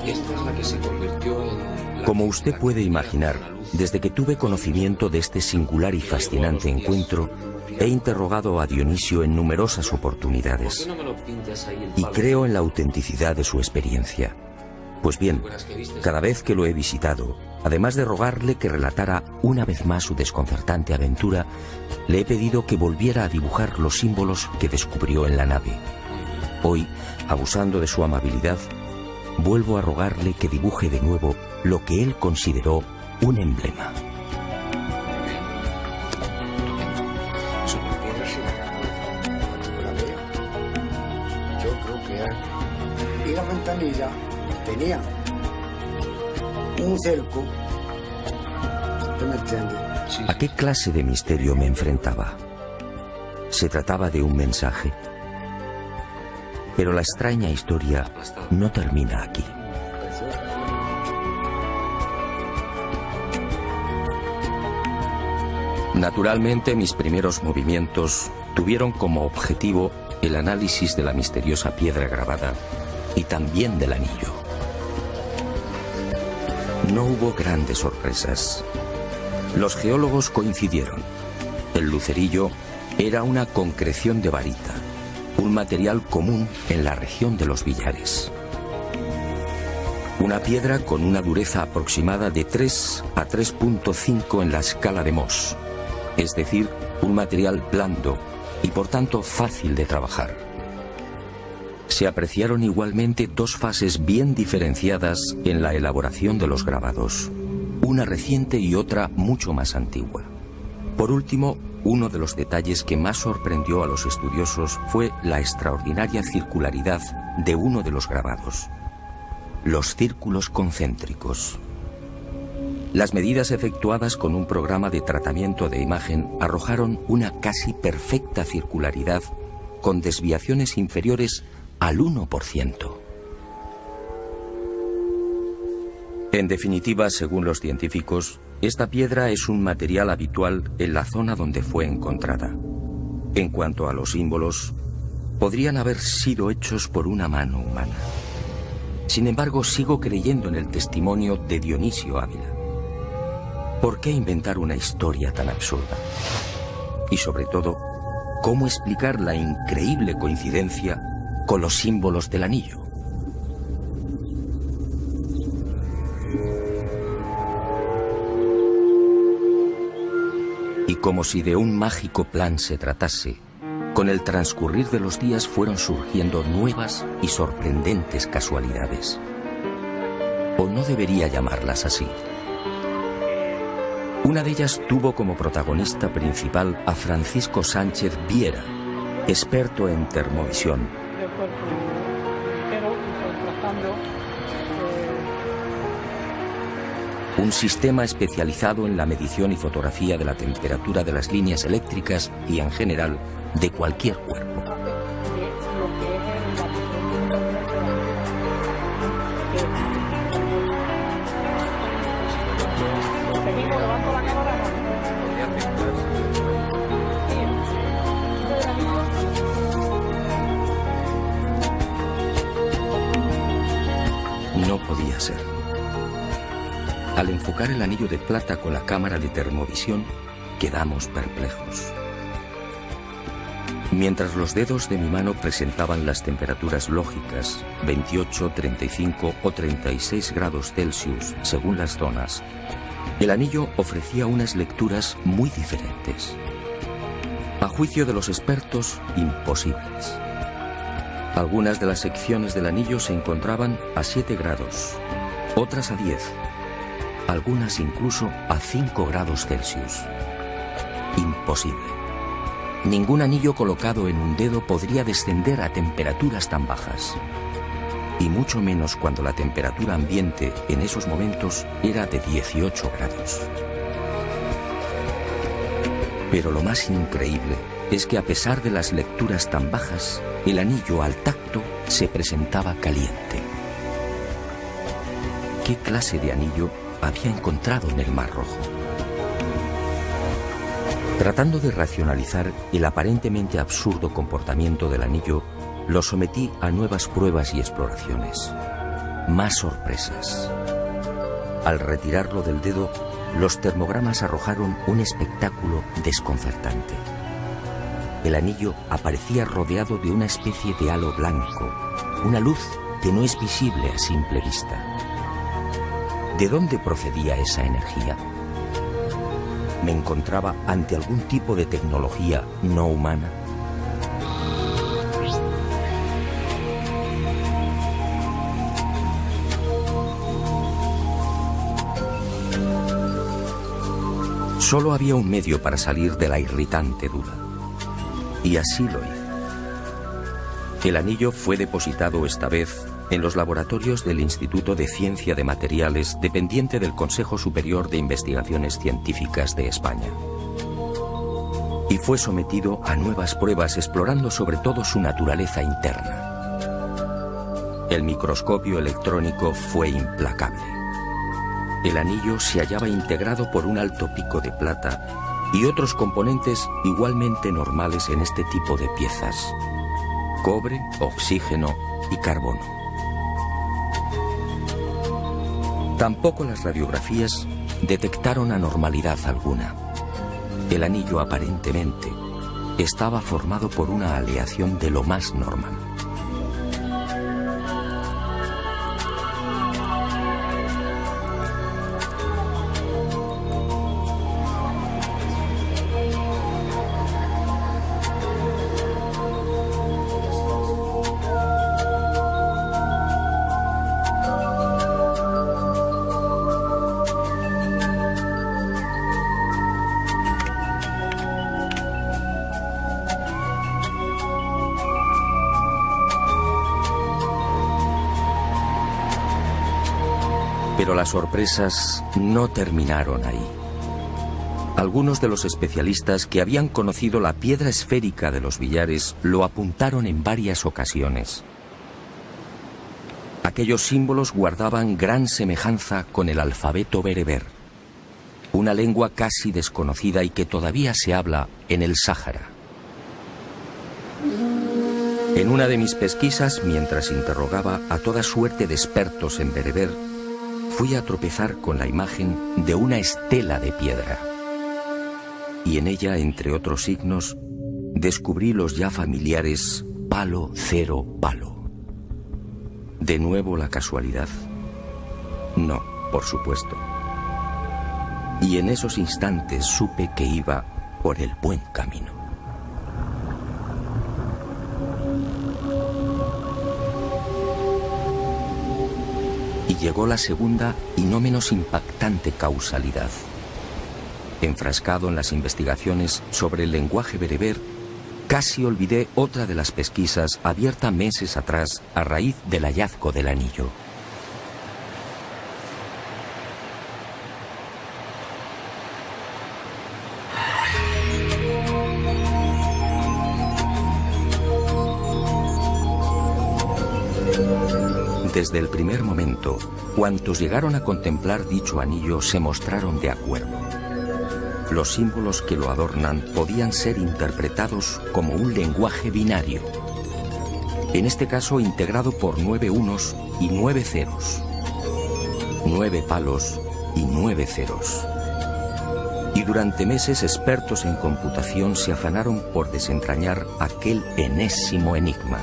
Speaker 2: Esta es la que se convirtió en...
Speaker 1: Como usted puede imaginar, desde que tuve conocimiento de este singular y fascinante encuentro, he interrogado a Dionisio en numerosas oportunidades y creo en la autenticidad de su experiencia. Pues bien, cada vez que lo he visitado, además de rogarle que relatara una vez más su desconcertante aventura, le he pedido que volviera a dibujar los símbolos que descubrió en la nave. Hoy, abusando de su amabilidad, vuelvo a rogarle que dibuje de nuevo lo que él consideró un emblema.
Speaker 3: Yo creo que era. Y la ventanilla tenía un cerco. ¿Usted me entiende?
Speaker 1: ¿A qué clase de misterio me enfrentaba? ¿Se trataba de un mensaje? Pero la extraña historia no termina aquí. Naturalmente, mis primeros movimientos tuvieron como objetivo el análisis de la misteriosa piedra grabada y también del anillo. No hubo grandes sorpresas. Los geólogos coincidieron. El lucerillo era una concreción de varita, un material común en la región de los Villares. Una piedra con una dureza aproximada de 3 a 3.5 en la escala de Mohs, es decir, un material blando y por tanto fácil de trabajar. Se apreciaron igualmente dos fases bien diferenciadas en la elaboración de los grabados, una reciente y otra mucho más antigua. Por último, uno de los detalles que más sorprendió a los estudiosos fue la extraordinaria circularidad de uno de los grabados, los círculos concéntricos. Las medidas efectuadas con un programa de tratamiento de imagen arrojaron una casi perfecta circularidad con desviaciones inferiores al 1%. En definitiva, según los científicos, esta piedra es un material habitual en la zona donde fue encontrada. En cuanto a los símbolos, podrían haber sido hechos por una mano humana. Sin embargo, sigo creyendo en el testimonio de Dionisio Ávila. ¿Por qué inventar una historia tan absurda? Y sobre todo, ¿cómo explicar la increíble coincidencia con los símbolos del anillo? Y como si de un mágico plan se tratase, con el transcurrir de los días fueron surgiendo nuevas y sorprendentes casualidades. ¿O no debería llamarlas así? Una de ellas tuvo como protagonista principal a Francisco Sánchez Viera, experto en termovisión. Un sistema especializado en la medición y fotografía de la temperatura de las líneas eléctricas y en general de cualquier cuerpo. No podía ser. Al enfocar el anillo de plata con la cámara de termovisión, quedamos perplejos. Mientras los dedos de mi mano presentaban las temperaturas lógicas, 28, 35 o 36 grados Celsius, según las zonas, el anillo ofrecía unas lecturas muy diferentes. A juicio de los expertos, imposibles. Algunas de las secciones del anillo se encontraban a 7 grados, otras a 10, algunas incluso a 5 grados Celsius. Imposible. Ningún anillo colocado en un dedo podría descender a temperaturas tan bajas. Y mucho menos cuando la temperatura ambiente en esos momentos era de 18 grados. Pero lo más increíble es que a pesar de las lecturas tan bajas, el anillo al tacto se presentaba caliente. ¿Qué clase de anillo había encontrado en el Mar Rojo? Tratando de racionalizar el aparentemente absurdo comportamiento del anillo, lo sometí a nuevas pruebas y exploraciones. más sorpresas. Al retirarlo del dedo, los termogramas arrojaron un espectáculo desconcertante. El anillo aparecía rodeado de una especie de halo blanco, una luz que no es visible a simple vista. ¿De dónde procedía esa energía? ¿Me encontraba ante algún tipo de tecnología no humana? Solo había un medio para salir de la irritante duda. Y así lo hice. El anillo fue depositado esta vez en los laboratorios del Instituto de Ciencia de Materiales, dependiente del Consejo Superior de Investigaciones Científicas de España. Y fue sometido a nuevas pruebas, explorando sobre todo su naturaleza interna. El microscopio electrónico fue implacable. El anillo se hallaba integrado por un alto pico de plata y otros componentes igualmente normales en este tipo de piezas: cobre, oxígeno y carbono. Tampoco las radiografías detectaron anormalidad alguna. El anillo aparentemente estaba formado por una aleación de lo más normal. Pero las sorpresas no terminaron ahí. Algunos de los especialistas que habían conocido la piedra esférica de los billares lo apuntaron en varias ocasiones. Aquellos símbolos guardaban gran semejanza con el alfabeto bereber, una lengua casi desconocida y que todavía se habla en el Sáhara. En una de mis pesquisas, mientras interrogaba a toda suerte de expertos en bereber, fui a tropezar con la imagen de una estela de piedra. Y en ella, entre otros signos, descubrí los ya familiares palo, cero, palo. ¿De nuevo la casualidad? No, por supuesto. Y en esos instantes supe que iba por el buen camino. Y llegó la segunda y no menos impactante causalidad. Enfrascado en las investigaciones sobre el lenguaje bereber, casi olvidé otra de las pesquisas abierta meses atrás a raíz del hallazgo del anillo. Desde el primer momento, cuantos llegaron a contemplar dicho anillo se mostraron de acuerdo. Los símbolos que lo adornan podían ser interpretados como un lenguaje binario, en este caso integrado por 9 unos y 9 ceros, 9 palos y 9 ceros. Y durante meses expertos en computación se afanaron por desentrañar aquel enésimo enigma.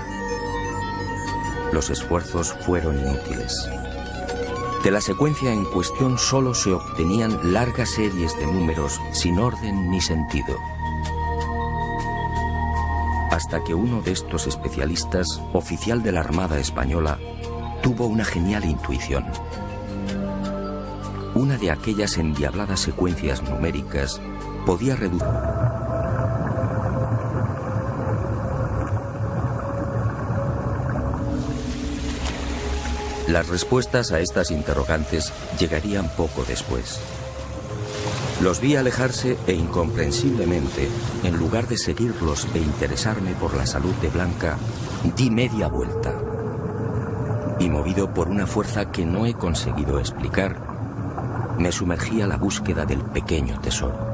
Speaker 1: Los esfuerzos fueron inútiles. De la secuencia en cuestión solo se obtenían largas series de números sin orden ni sentido. Hasta que uno de estos especialistas, oficial de la Armada Española, tuvo una genial intuición. Una de aquellas endiabladas secuencias numéricas podía reducir. Las respuestas a estas interrogantes llegarían poco después. Los vi alejarse e incomprensiblemente, en lugar de seguirlos e interesarme por la salud de Blanca, di media vuelta. Y movido por una fuerza que no he conseguido explicar, me sumergí a la búsqueda del pequeño tesoro.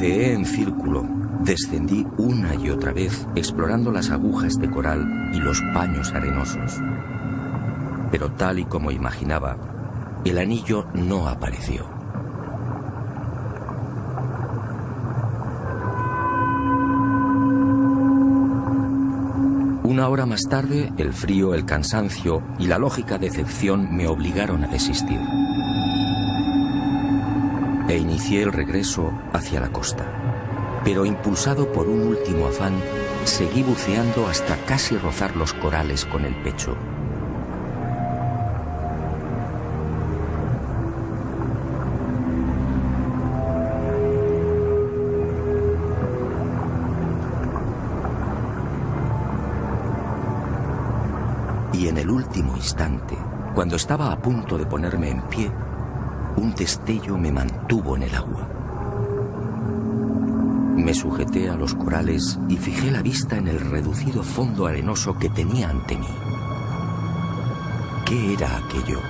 Speaker 1: Buceé en círculo, descendí una y otra vez explorando las agujas de coral y los paños arenosos. Pero tal y como imaginaba, el anillo no apareció. Una hora más tarde, el frío, el cansancio y la lógica decepción me obligaron a desistir. E inicié el regreso hacia la costa. Pero impulsado por un último afán, seguí buceando hasta casi rozar los corales con el pecho. Y en el último instante, cuando estaba a punto de ponerme en pie, un destello me mantuvo en el agua. Me sujeté a los corales y fijé la vista en el reducido fondo arenoso que tenía ante mí. ¿Qué era aquello?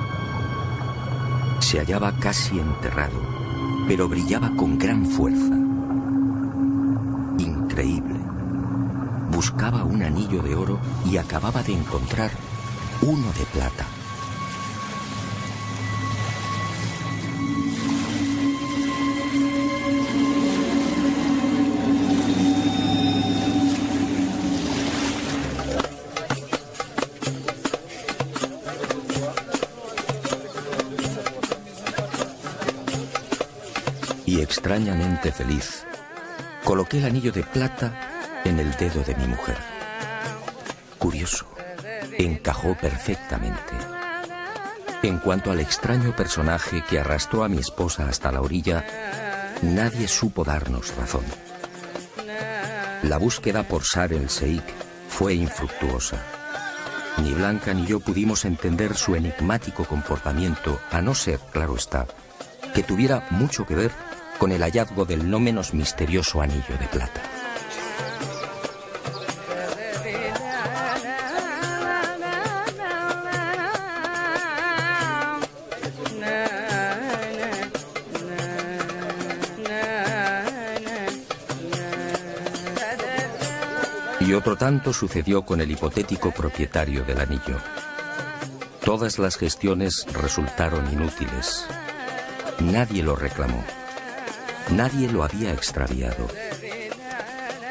Speaker 1: Se hallaba casi enterrado, pero brillaba con gran fuerza. Increíble. Buscaba un anillo de oro y acababa de encontrar uno de plata. Y extrañamente feliz, coloqué el anillo de plata en el dedo de mi mujer. Curioso, encajó perfectamente. En cuanto al extraño personaje que arrastró a mi esposa hasta la orilla, nadie supo darnos razón. La búsqueda por Sar el Sheikh fue infructuosa. Ni Blanca ni yo pudimos entender su enigmático comportamiento, a no ser, claro está, que tuviera mucho que ver con el hallazgo del no menos misterioso anillo de plata. Y otro tanto sucedió con el hipotético propietario del anillo. Todas las gestiones resultaron inútiles. Nadie lo reclamó. Nadie lo había extraviado.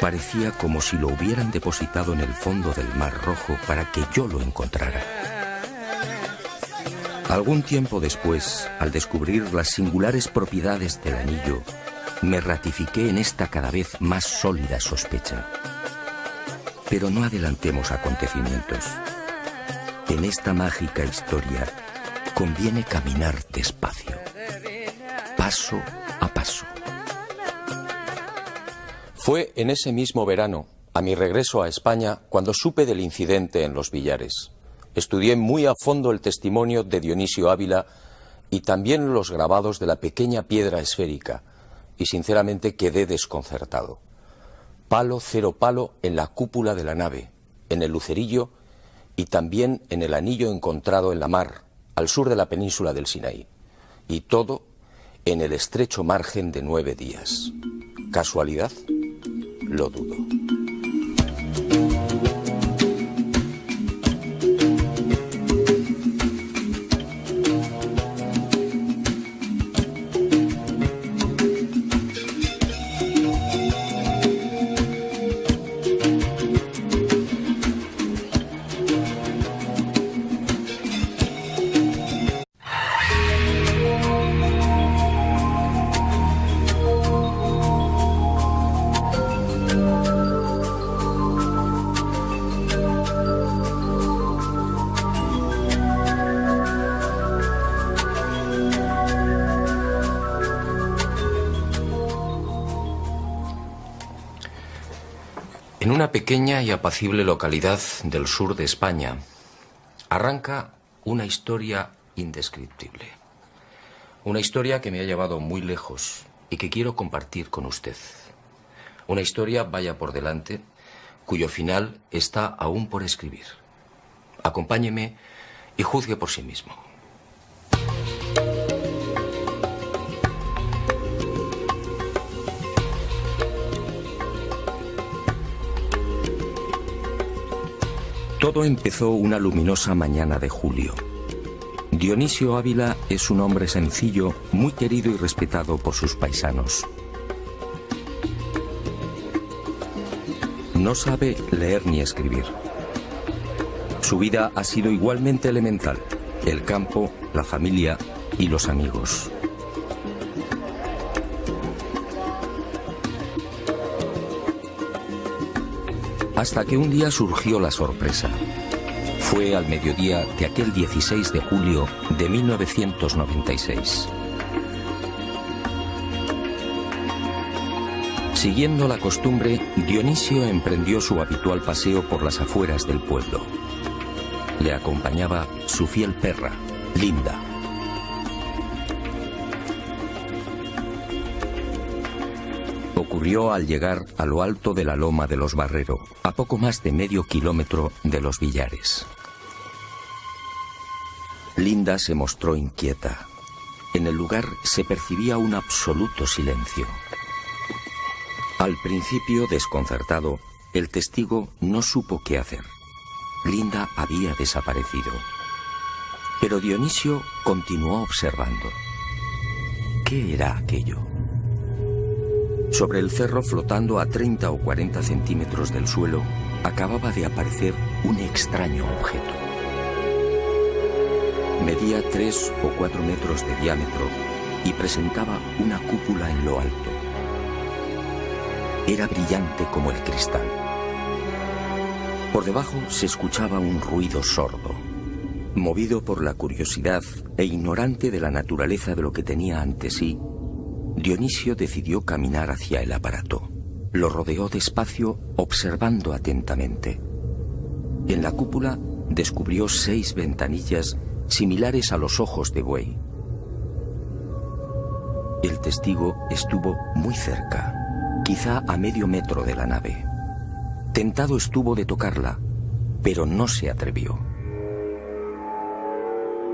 Speaker 1: Parecía como si lo hubieran depositado en el fondo del Mar Rojo para que yo lo encontrara. Algún tiempo después, al descubrir las singulares propiedades del anillo, me ratifiqué en esta cada vez más sólida sospecha. Pero no adelantemos acontecimientos. En esta mágica historia conviene caminar despacio, paso a paso.
Speaker 2: Fue en ese mismo verano, a mi regreso a España, cuando supe del incidente en Los Villares. Estudié muy a fondo el testimonio de Dionisio Ávila y también los grabados de la pequeña piedra esférica, y sinceramente quedé desconcertado. Palo, cero palo en la cúpula de la nave, en el lucerillo y también en el anillo encontrado en la mar, al sur de la península del Sinaí. Y todo en el estrecho margen de 9 días. ¿Casualidad? Lo dudo.
Speaker 1: En una pequeña y apacible localidad del sur de España arranca una historia indescriptible. Una historia que me ha llevado muy lejos y que quiero compartir con usted. Una historia, vaya por delante, cuyo final está aún por escribir. Acompáñeme y juzgue por sí mismo. Todo empezó una luminosa mañana de julio. Dionisio Ávila es un hombre sencillo, muy querido y respetado por sus paisanos. No sabe leer ni escribir. Su vida ha sido igualmente elemental: el campo, la familia y los amigos. Hasta que un día surgió la sorpresa. Fue al mediodía de aquel 16 de julio de 1996. Siguiendo la costumbre, Dionisio emprendió su habitual paseo por las afueras del pueblo. Le acompañaba su fiel perra, Linda. Ocurrió al llegar a lo alto de la loma de los Barrero, a poco más de medio kilómetro de los Villares. Linda se mostró inquieta. En el lugar se percibía un absoluto silencio. Al principio, desconcertado, el testigo no supo qué hacer. Linda había desaparecido. Pero Dionisio continuó observando. ¿Qué era aquello? Sobre el cerro, flotando a 30 o 40 centímetros del suelo, acababa de aparecer un extraño objeto. Medía 3 o 4 metros de diámetro y presentaba una cúpula en lo alto. Era brillante como el cristal. Por debajo se escuchaba un ruido sordo. Movido por la curiosidad e ignorante de la naturaleza de lo que tenía ante sí, Dionisio decidió caminar hacia el aparato. Lo rodeó despacio, observando atentamente. En la cúpula descubrió 6 ventanillas similares a los ojos de buey. El testigo estuvo muy cerca, quizá a medio metro de la nave. Tentado estuvo de tocarla, pero no se atrevió.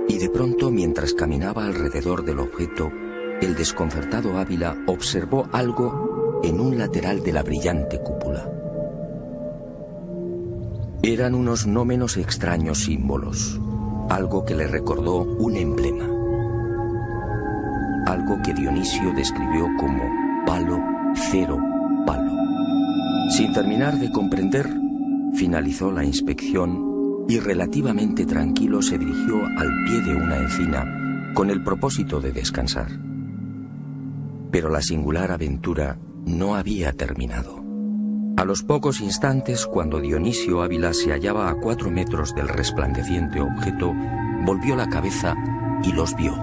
Speaker 1: Y de pronto, mientras caminaba alrededor del objeto, el desconcertado Ávila observó algo en un lateral de la brillante cúpula. Eran unos no menos extraños símbolos, algo que le recordó un emblema. Algo que Dionisio describió como palo, cero, palo. Sin terminar de comprender, finalizó la inspección y relativamente tranquilo se dirigió al pie de una encina con el propósito de descansar. Pero la singular aventura no había terminado. A los pocos instantes, cuando Dionisio Ávila se hallaba a 4 metros del resplandeciente objeto, volvió la cabeza y los vio.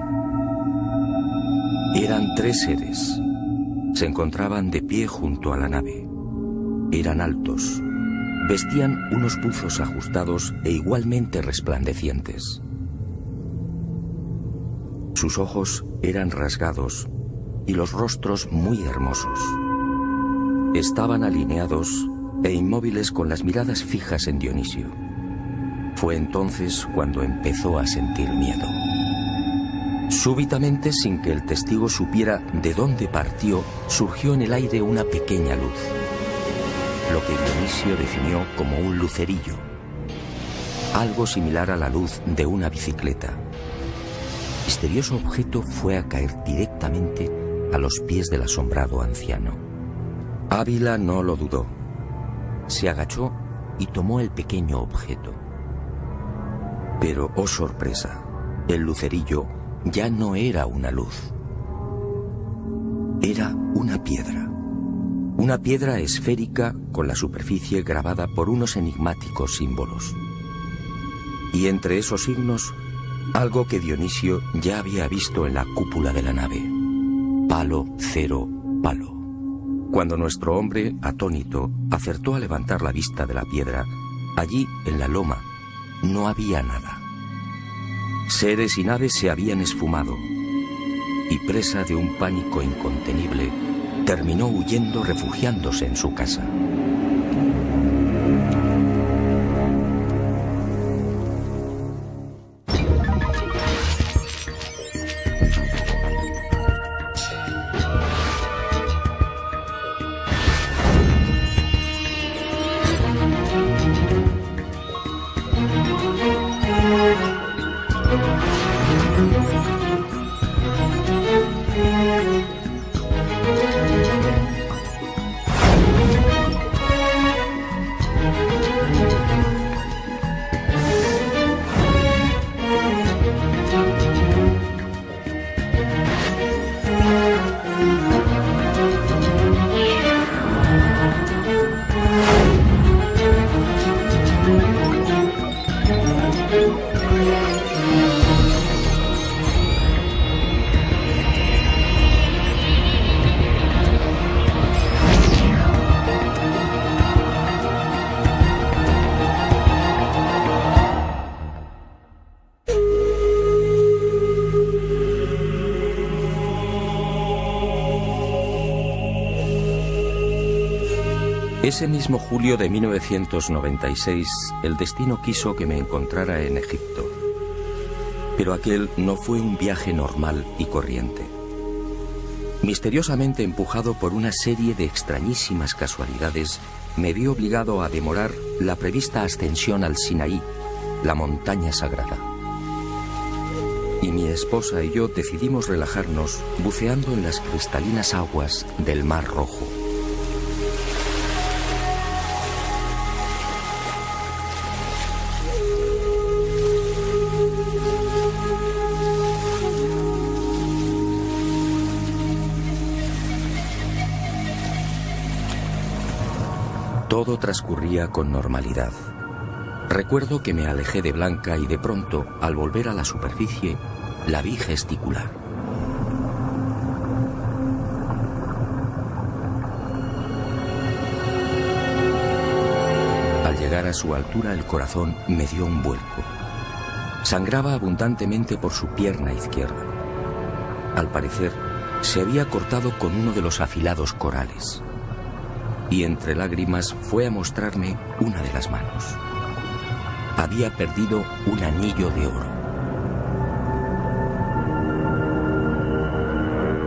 Speaker 1: Eran 3 seres. Se encontraban de pie junto a la nave. Eran altos. Vestían unos buzos ajustados e igualmente resplandecientes. Sus ojos eran rasgados y los rostros muy hermosos. Estaban alineados e inmóviles con las miradas fijas en Dionisio. Fue entonces cuando empezó a sentir miedo. Súbitamente, sin que el testigo supiera de dónde partió, surgió en el aire una pequeña luz, lo que Dionisio definió como un lucerillo, algo similar a la luz de una bicicleta. El misterioso objeto fue a caer directamente a los pies del asombrado anciano. Ávila no lo dudó. Se agachó y tomó el pequeño objeto. Pero, oh sorpresa, el lucerillo ya no era una luz. Era una piedra. Una piedra esférica con la superficie grabada por unos enigmáticos símbolos. Y entre esos signos, algo que Dionisio ya había visto en la cúpula de la nave. Palo, cero, palo. Cuando nuestro hombre, atónito, acertó a levantar la vista de la piedra, allí, en la loma, no había nada. Seres y naves se habían esfumado, y presa de un pánico incontenible, terminó huyendo, refugiándose en su casa. Ese mismo julio de 1996, el destino quiso que me encontrara en Egipto. Pero aquel no fue un viaje normal y corriente. Misteriosamente empujado por una serie de extrañísimas casualidades, me vi obligado a demorar la prevista ascensión al Sinaí, la montaña sagrada. Y mi esposa y yo decidimos relajarnos buceando en las cristalinas aguas del Mar Rojo. Todo transcurría con normalidad. Recuerdo que me alejé de Blanca y de pronto, al volver a la superficie, la vi gesticular. Al llegar a su altura, el corazón me dio un vuelco. Sangraba abundantemente por su pierna izquierda. Al parecer, se había cortado con uno de los afilados corales. Y entre lágrimas fue a mostrarme una de las manos. Había perdido un anillo de oro.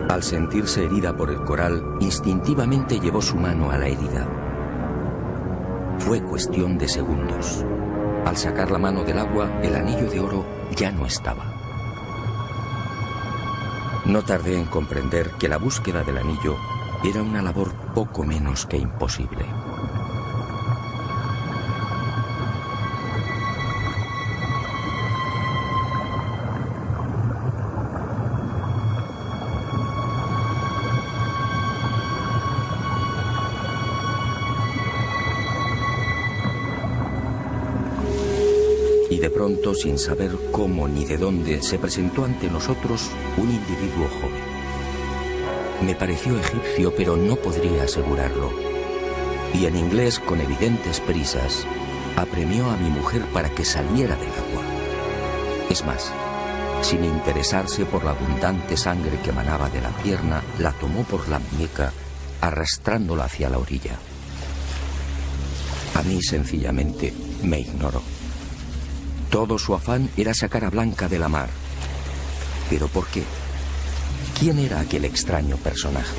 Speaker 1: Al sentirse herida por el coral, instintivamente llevó su mano a la herida. Fue cuestión de segundos. Al sacar la mano del agua, el anillo de oro ya no estaba. No tardé en comprender que la búsqueda del anillo era una labor poco menos que imposible. Y de pronto, sin saber cómo ni de dónde, se presentó ante nosotros un individuo joven. Me pareció egipcio, pero no podría asegurarlo. Y en inglés, con evidentes prisas, apremió a mi mujer para que saliera del agua. Es más, sin interesarse por la abundante sangre que manaba de la pierna, la tomó por la muñeca, arrastrándola hacia la orilla. A mí, sencillamente, me ignoró. Todo su afán era sacar a Blanca de la mar. ¿Pero por qué? ¿Quién era aquel extraño personaje?